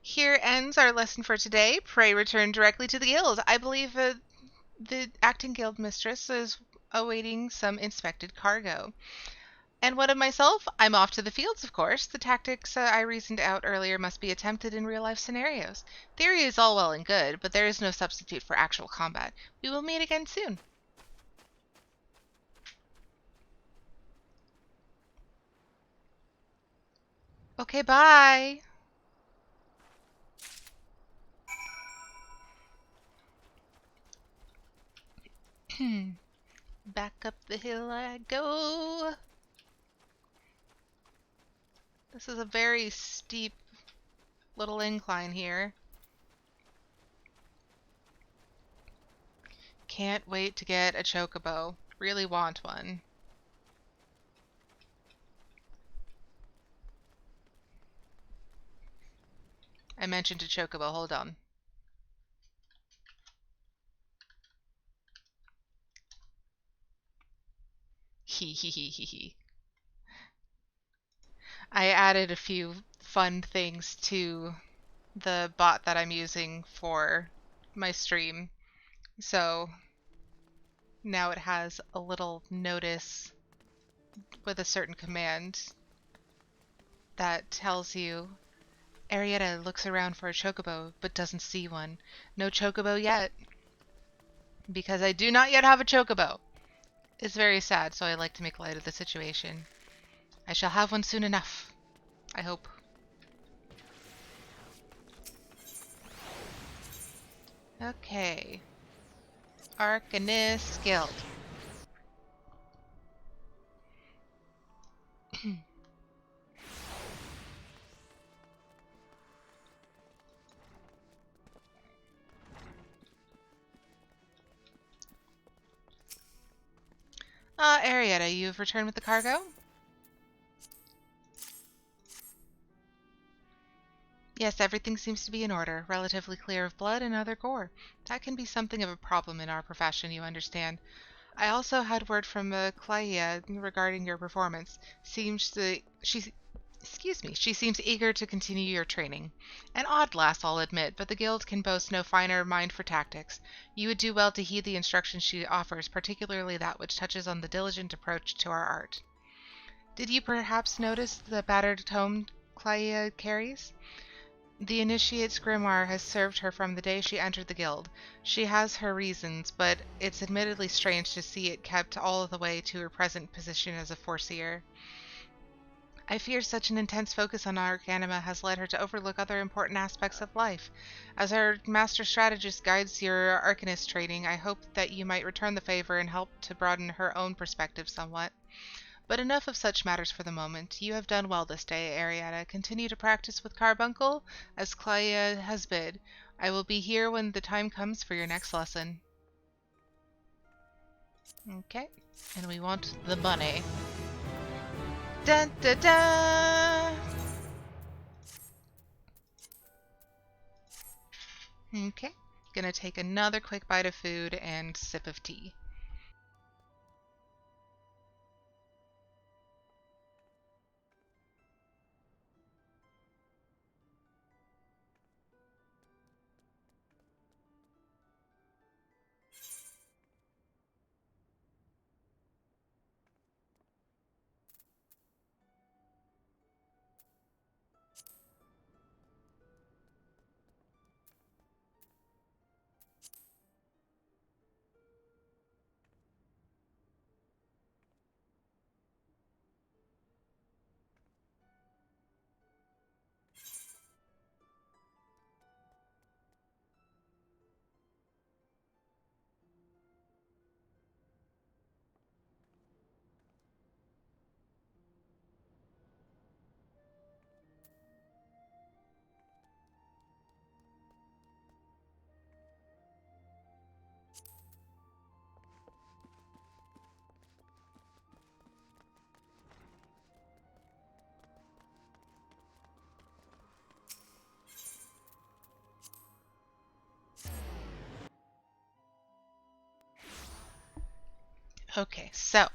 Here ends our lesson for today. Pray return directly to the guild. I believe the acting guild mistress is awaiting some inspected cargo. And what of myself? I'm off to the fields, of course. The tactics I reasoned out earlier must be attempted in real-life scenarios. Theory is all well and good, but there is no substitute for actual combat. We will meet again soon. Okay, bye. Back up the hill I go. This is a very steep little incline here. Can't wait to get a chocobo. Really want one. I mentioned a chocobo. Hold on. Hee hee hee hee hee. I added a few fun things to the bot that I'm using for my stream. So now it has a little notice with a certain command that tells you Arietta looks around for a chocobo but doesn't see one. No chocobo yet. Because I do not yet have a chocobo. It's very sad, so I like to make light of the situation. I shall have one soon enough. I hope. Okay. Arcanist Guild. Arietta, you've returned with the cargo? Yes, everything seems to be in order, relatively clear of blood and other gore. That can be something of a problem in our profession, you understand. I also had word from Claia regarding your performance. She seems eager to continue your training. An odd lass, I'll admit, but the guild can boast no finer mind for tactics. You would do well to heed the instructions she offers, particularly that which touches on the diligent approach to our art. Did you perhaps notice the battered tome Claia carries? The initiate's grimoire has served her from the day she entered the guild. She has her reasons, but it's admittedly strange to see it kept all the way to her present position as a foreseer. I fear such an intense focus on arcanima has led her to overlook other important aspects of life. As our master strategist guides your arcanist training, I hope that you might return the favor and help to broaden her own perspective somewhat. But enough of such matters for the moment. You have done well this day, Arietta. Continue to practice with carbuncle, as Claia has bid. I will be here when the time comes for your next lesson. Okay, and we want the bunny. Dun dun dun! Okay, gonna take another quick bite of food and sip of tea. Okay, so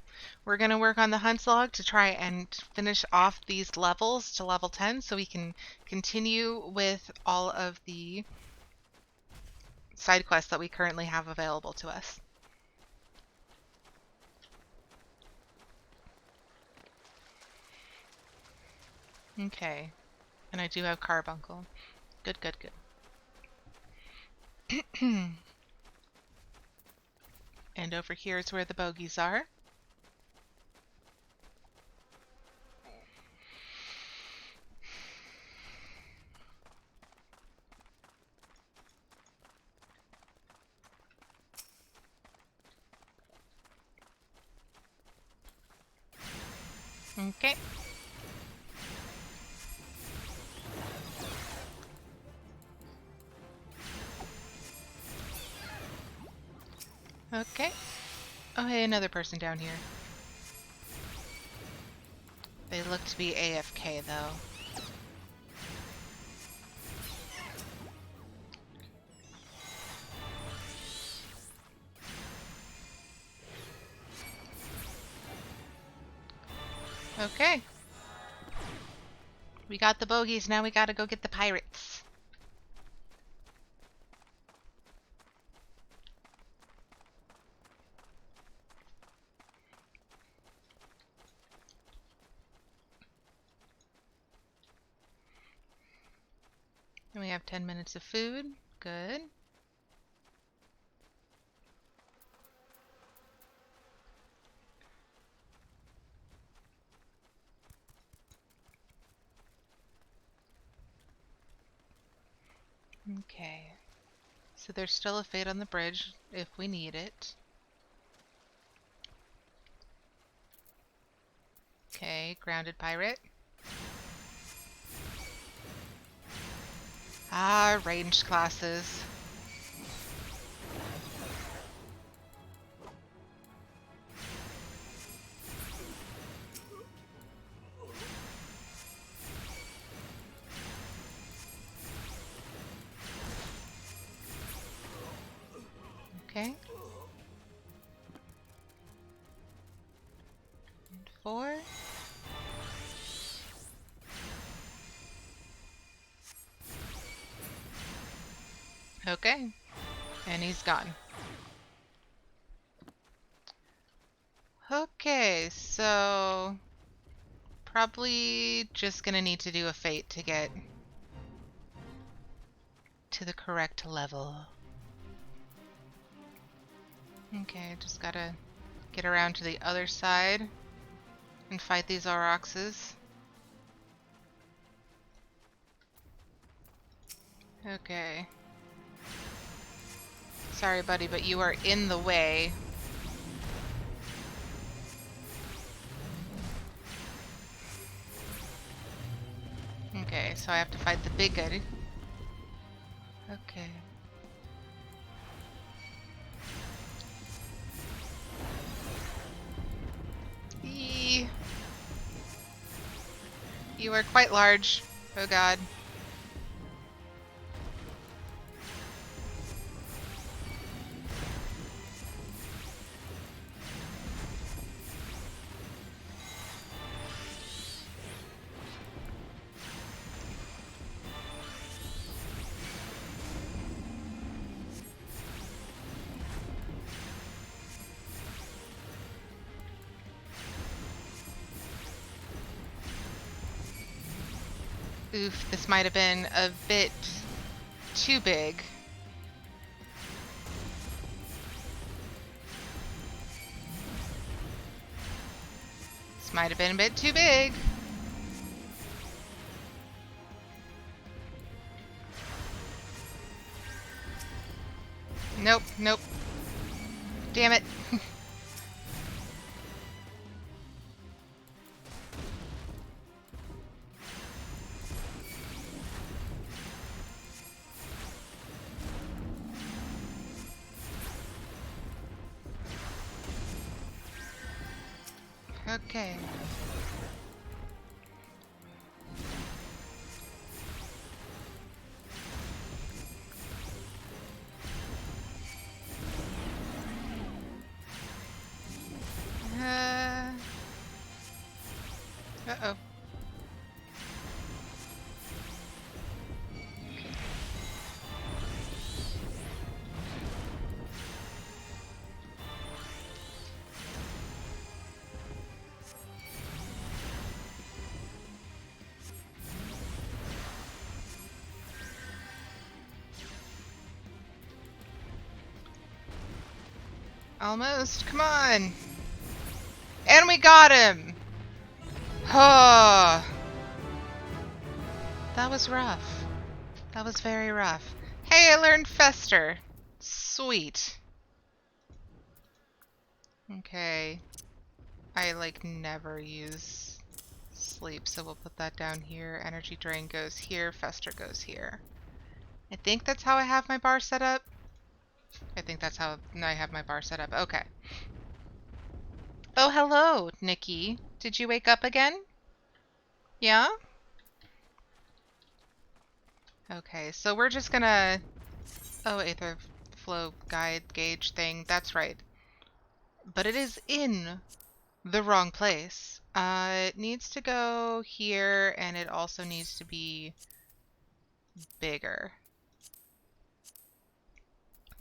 we're going to work on the hunt log to try and finish off these levels to level 10 so we can continue with all of the side quests that we currently have available to us. Okay, and I do have carbuncle. Good, good, good. And over here is where the bogeys are. Okay. Okay. Oh, hey, another person down here. They look to be AFK, though. Okay. We got the bogeys, now we gotta go get the pirates. And we have 10 minutes of food. Good. Okay. So there's still a fate on the bridge if we need it. Okay, grounded pirate. Ah, ranged classes. Okay. And 4. Okay. And he's gone. Okay, so probably just gonna need to do a fate to get to the correct level. Okay, just gotta get around to the other side and fight these Aurochses. Okay. Sorry, buddy, but you are in the way. Okay, so I have to fight the big guy. Okay. Eee. You are quite large. Oh god. Oof, this might have been a bit too big. This might have been a bit too big. Nope, nope. Damn it. Okay. Almost. Come on. And we got him. Oh. That was rough. That was very rough. Hey, I learned Fester. Sweet. Okay. I, like, never use sleep, so we'll put that down here. Energy drain goes here. Fester goes here. I think that's how I have my bar set up. I think that's how I have my bar set up. Okay. Oh, hello, Nikki. Did you wake up again? Yeah? Okay, so we're just gonna... Oh, Aether Flow Guide Gauge thing. That's right. But it is in the wrong place. It needs to go here, and it also needs to be bigger.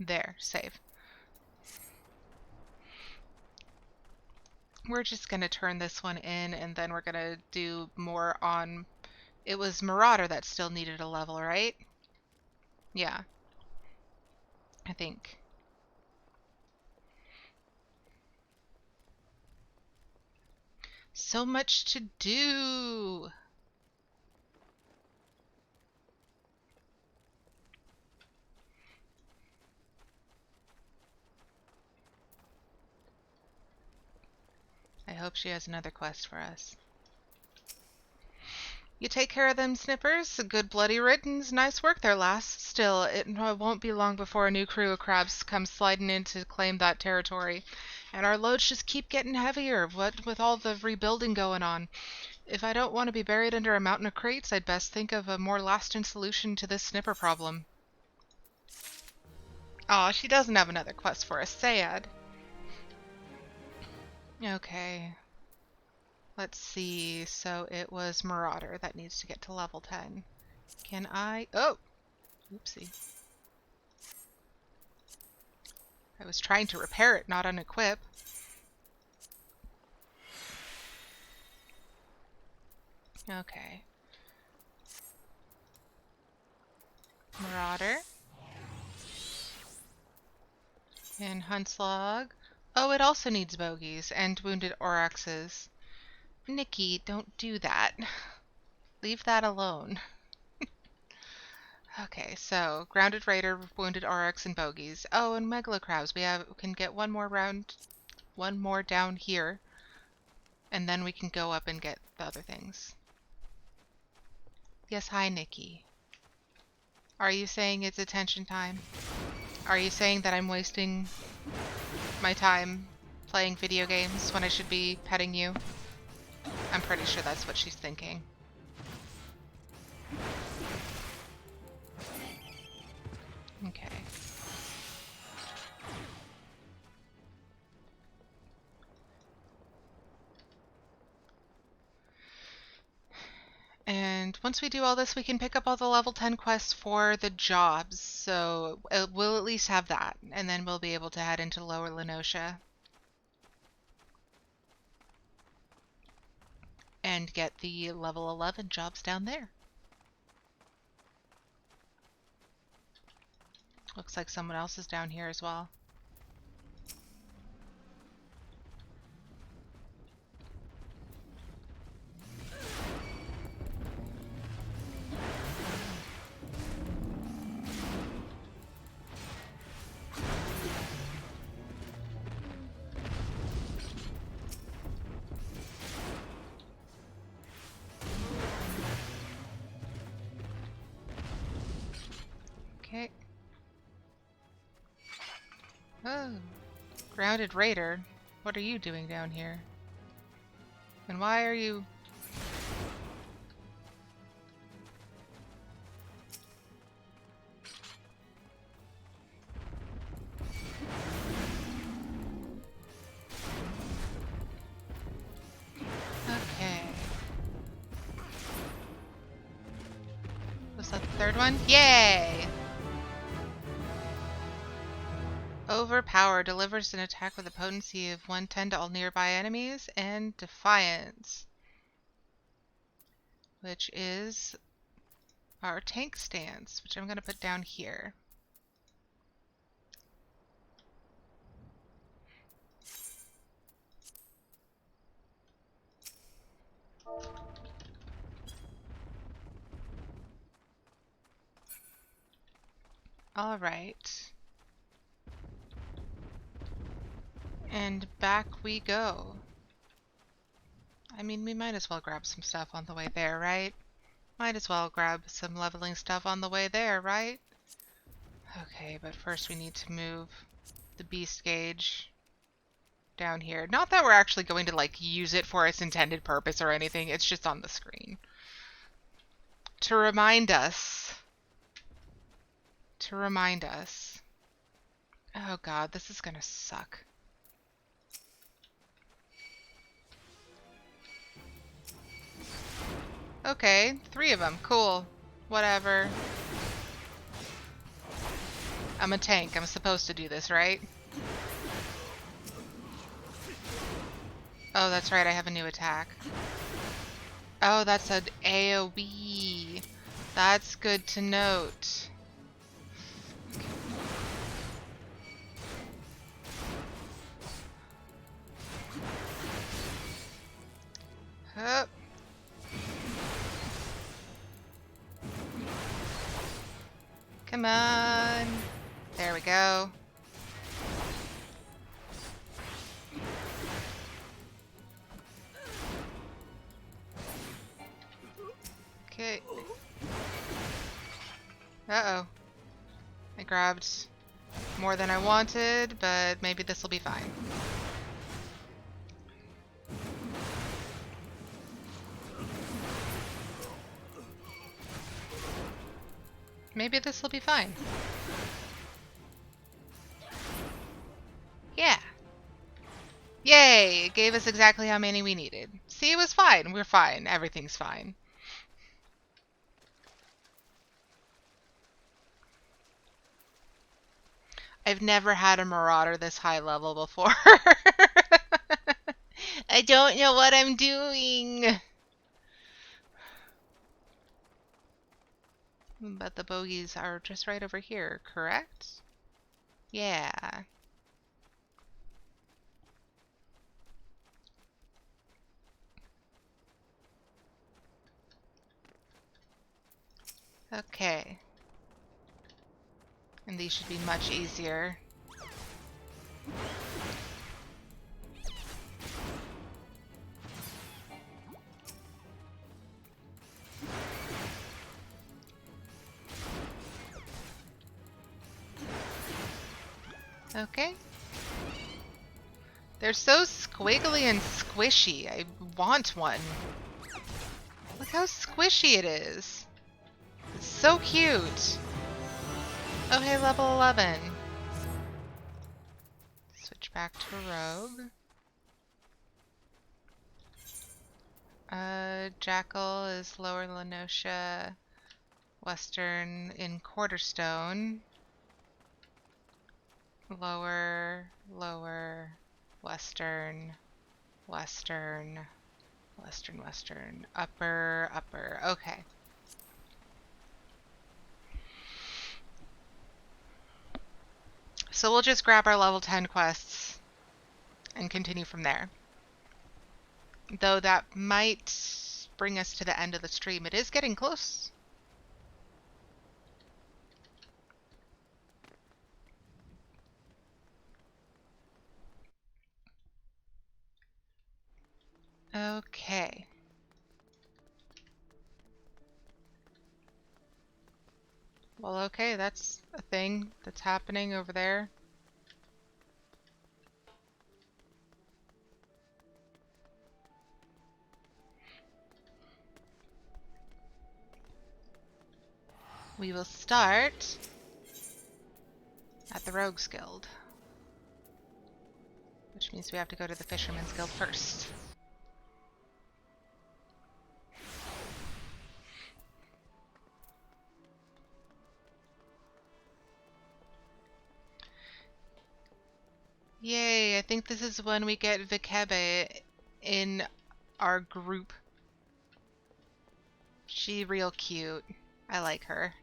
There, save. We're just gonna turn this one in, and then we're gonna do more on... It was Marauder that still needed a level, right? Yeah. I think. So much to do! I hope she has another quest for us. You take care of them snippers. Good bloody riddance. Nice work there, lass. Still, it won't be long before a new crew of crabs comes sliding in to claim that territory. And our loads just keep getting heavier, what with all the rebuilding going on. If I don't want to be buried under a mountain of crates, I'd best think of a more lasting solution to this snipper problem. Aw, she doesn't have another quest for us. Sad. Okay. Let's see. So it was Marauder that needs to get to level 10. Can I... Oh! Oopsie. I was trying to repair it, not unequip. Okay. Marauder. And Hunt's Log. Oh, it also needs bogies and wounded Aurochses. Nikki, don't do that. Leave that alone. Okay, so Grounded Raider, Wounded Aurochs, and bogies. Oh, and Megalocrabs. Can get one more down here, and then we can go up and get the other things. Yes, hi, Nikki. Are you saying it's attention time? Are you saying that I'm wasting my time playing video games when I should be petting you? I'm pretty sure that's what she's thinking. Okay. And once we do all this, we can pick up all the level 10 quests for the jobs. So we'll at least have that. And then we'll be able to head into Lower Noscea and get the level 11 jobs down there. Looks like someone else is down here as well. Okay. Oh, Grounded Raider. What are you doing down here? And why are you... Okay. Was that the third one? Yay! Overpower delivers an attack with a potency of 110 to all nearby enemies, and Defiance, which is our tank stance, which I'm going to put down here. All right. And back we go. I mean, we might as well grab some stuff on the way there, right? Might as well grab some leveling stuff on the way there, right? Okay, but first we need to move the beast gauge down here. Not that we're actually going to, like, use it for its intended purpose or anything. It's just on the screen. To remind us. To remind us. Oh god, this is gonna suck. Okay, 3 of them. Cool. Whatever. I'm a tank. I'm supposed to do this, right? Oh, that's right. I have a new attack. Oh, that's an AoE. That's good to note. Hup. Come on. There we go. Okay. Uh-oh. I grabbed more than I wanted, but maybe this will be fine. Maybe this will be fine. Yeah. Yay! It gave us exactly how many we needed. See, it was fine. We're fine. Everything's fine. I've never had a Marauder this high level before. I don't know what I'm doing. But the bogeys are just right over here, correct? Yeah. Okay. And these should be much easier. Okay. They're so squiggly and squishy. I want one. Look how squishy it is. It's so cute. Oh, hey, level 11. Switch back to Rogue. Jackal is lower Noscea, western in Quarterstone. Lower, lower, western, western, western, western, upper, upper. Okay. So we'll just grab our level 10 quests and continue from there. Though that might bring us to the end of the stream. It is getting close. Okay. Well, okay, that's a thing that's happening over there. We will start at the Rogues Guild, which means we have to go to the Fisherman's Guild first. Yay, I think this is when we get Vikebe in our group. She real cute. I like her.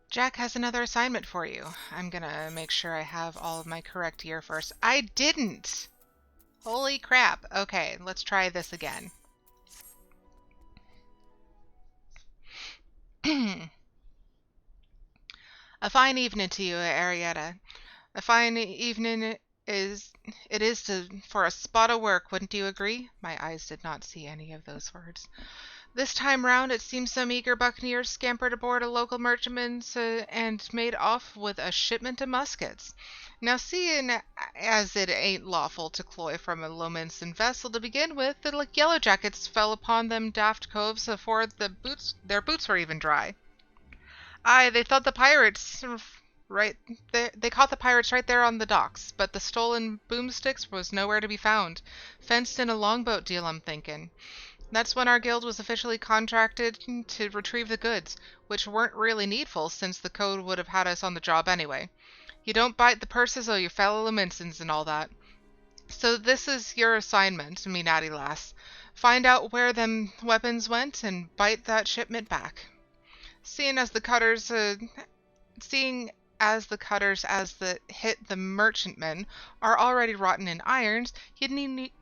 Jack has another assignment for you. I'm gonna make sure I have all of my correct gear first. I didn't! Holy crap. Okay, let's try this again. A fine evening to you, Arietta. A fine evening is it is for a spot of work, wouldn't you agree? My eyes did not see any of those words. This time round, it seems some eager buccaneers scampered aboard a local merchantman's and made off with a shipment of muskets. Now, seeing as it ain't lawful to cloy from a Lominson vessel to begin with, the Yellow Jackets fell upon them daft coves afore their boots were even dry. Aye, they thought the pirates right there. They caught the pirates right there on the docks, but the stolen boomsticks was nowhere to be found. Fenced in a longboat deal, I'm thinking. That's when our guild was officially contracted to retrieve the goods, which weren't really needful since the code would have had us on the job anyway. You don't bite the purses of your fellow Mincins and all that. So this is your assignment, me natty lass. Find out where them weapons went and bite that shipment back. Seeing as the cutters as that hit the merchantmen are already rotten in irons, you needn't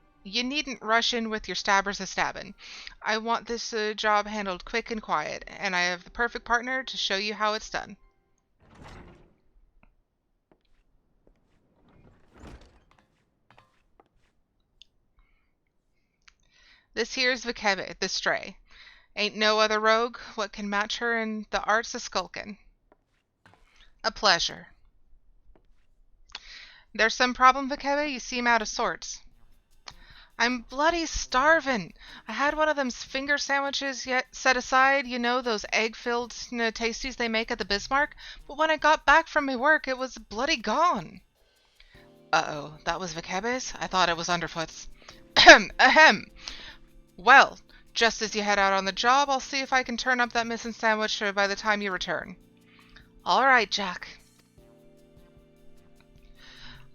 rush in with your stabbers a stabbing. I want this job handled quick and quiet, and I have the perfect partner to show you how it's done. This here's Vikebe, the Stray. Ain't no other rogue what can match her in the arts o' skulking. A pleasure. There's some problem, Vikebe? You seem out of sorts. I'm bloody starvin'. I had one of them finger sandwiches yet set aside, you know, those egg-filled tasties they make at the Bismarck, but when I got back from my work, it was bloody gone. Uh-oh, that was Vikebe's? I thought it was Underfoot's. Ahem, ahem. Well, just as you head out on the job, I'll see if I can turn up that missing sandwich by the time you return. All right, Jack.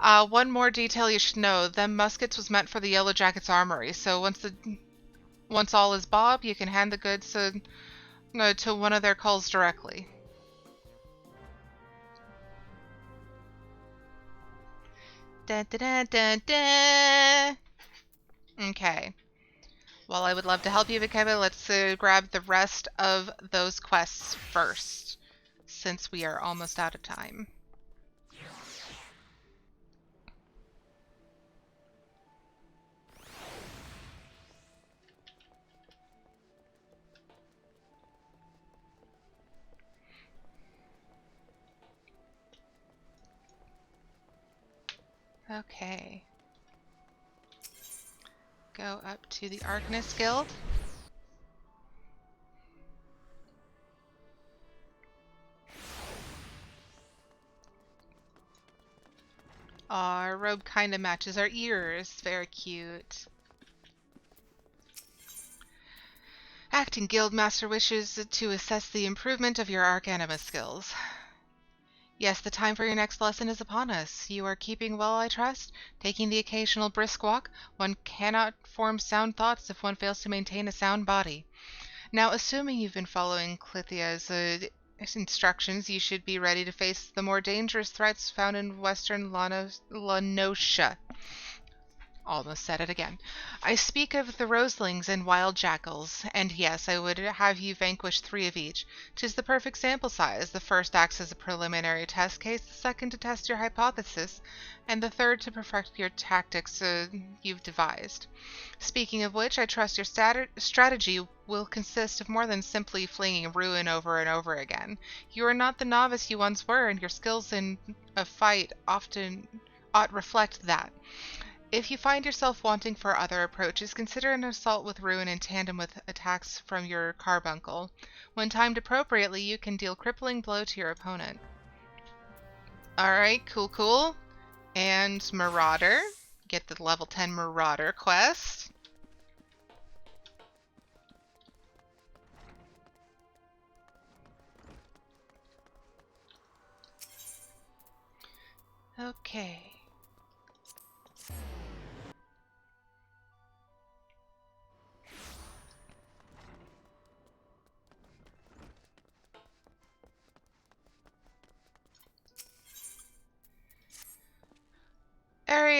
One more detail you should know. Them muskets was meant for the Yellow Jackets' armory, so once all is bob, you can hand the goods to one of their culls directly. Dun, dun, dun, dun, dun. Okay. Well, I would love to help you, Vikeba. Let's grab the rest of those quests first, since we are almost out of time. Okay. Go up to the Arcanist Guild. Our robe kind of matches our ears. Very cute. Acting Guildmaster wishes to assess the improvement of your Arcanima skills. Yes, the time for your next lesson is upon us. You are keeping well, I trust? Taking the occasional brisk walk? One cannot form sound thoughts if one fails to maintain a sound body. Now, assuming you've been following Clithia's instructions, you should be ready to face the more dangerous threats found in western Noscea. Almost said it again. I speak of the roselings and wild jackals, and yes, I would have you vanquish 3 of each. 'Tis the perfect sample size. The first acts as a preliminary test case, the second to test your hypothesis, and the third to perfect your tactics you've devised. Speaking of which, I trust your strategy will consist of more than simply flinging ruin over and over again. You are not the novice you once were, and your skills in a fight often ought reflect that. If you find yourself wanting for other approaches, consider an assault with ruin in tandem with attacks from your carbuncle. When timed appropriately, you can deal crippling blow to your opponent. Alright, cool. And Marauder. Get the level 10 Marauder quest. Okay.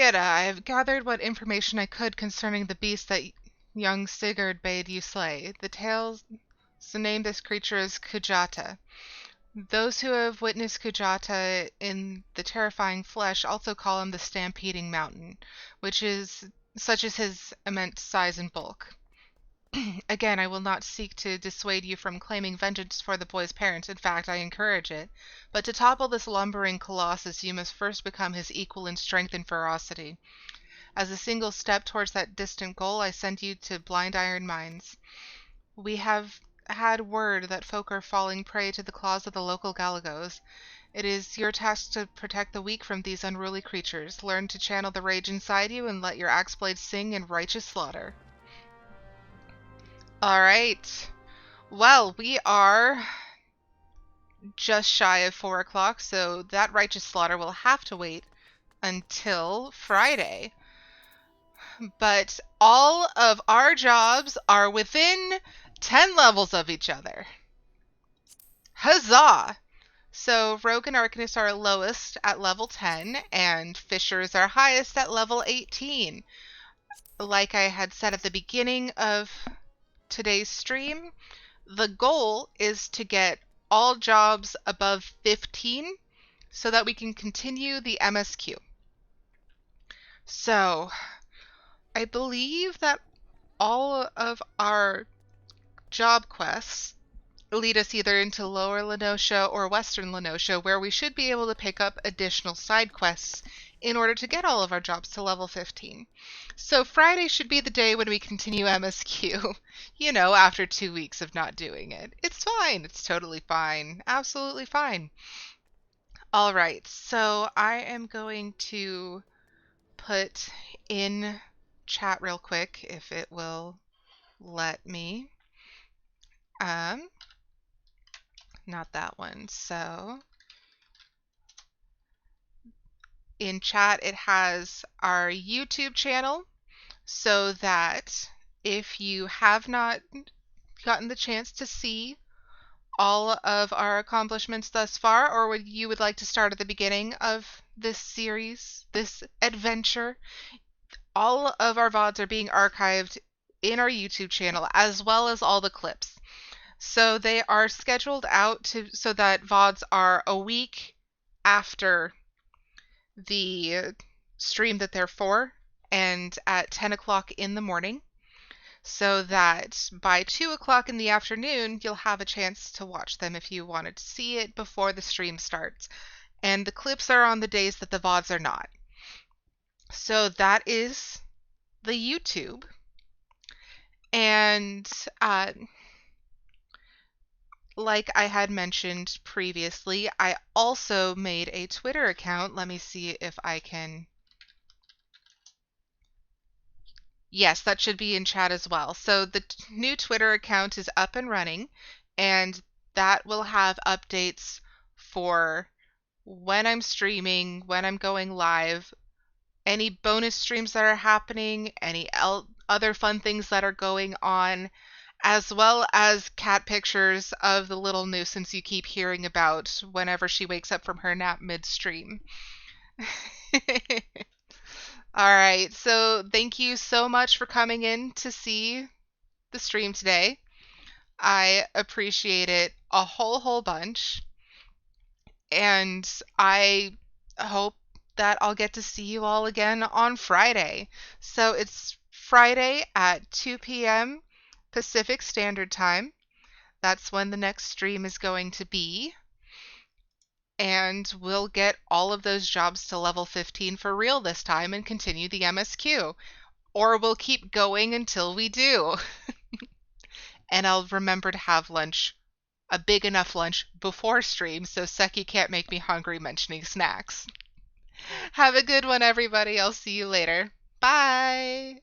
Gerda, I have gathered what information I could concerning the beast that young Sigurd bade you slay. The tales name this creature is Kujata. Those who have witnessed Kujata in the terrifying flesh also call him the Stampeding Mountain, which is such as his immense size and bulk. Again, I will not seek to dissuade you from claiming vengeance for the boy's parents. In fact, I encourage it. But to topple this lumbering colossus, you must first become his equal in strength and ferocity. As a single step towards that distant goal, I send you to Blind Iron Mines. We have had word that folk are falling prey to the claws of the local Galagos. It is your task to protect the weak from these unruly creatures. Learn to channel the rage inside you and let your axe blades sing in righteous slaughter. All right. Well, we are just shy of 4 o'clock, so that righteous slaughter will have to wait until Friday. But all of our jobs are within 10 levels of each other. Huzzah! So Rogue and Arcanist are lowest at level 10, and Fisher is our highest at level 18. Like I had said at the beginning of today's stream, the goal is to get all jobs above 15 so that we can continue the MSQ. So, I believe that all of our job quests lead us either into Lower Noscea or Western Noscea, where we should be able to pick up additional side quests in order to get all of our jobs to level 15. So Friday should be the day when we continue MSQ, you know, after 2 weeks of not doing it. It's fine. It's totally fine. Absolutely fine. All right, so I am going to put in chat real quick, if it will let me. Not that one. So in chat, it has our YouTube channel, so that if you have not gotten the chance to see all of our accomplishments thus far, or you would like to start at the beginning of this series, this adventure, all of our VODs are being archived in our YouTube channel, as well as all the clips. So they are scheduled out so that VODs are a week after the stream that they're for, and at 10 o'clock in the morning, so that by 2 o'clock in the afternoon, you'll have a chance to watch them if you wanted to see it before the stream starts. And the clips are on the days that the VODs are not. So that is the YouTube. And like I had mentioned previously, I also made a Twitter account. Let me see if I can... Yes, that should be in chat as well. So the new Twitter account is up and running, and that will have updates for when I'm streaming, when I'm going live, any bonus streams that are happening, any other fun things that are going on, as well as cat pictures of the little nuisance you keep hearing about whenever she wakes up from her nap midstream. All right, so thank you so much for coming in to see the stream today. I appreciate it a whole bunch, and I hope that I'll get to see you all again on Friday. So it's Friday at 2 p.m. Pacific Standard Time. That's when the next stream is going to be. And we'll get all of those jobs to level 15 for real this time and continue the MSQ. Or we'll keep going until we do. And I'll remember to have lunch, a big enough lunch before stream, so Seki can't make me hungry mentioning snacks. Have a good one, everybody. I'll see you later. Bye!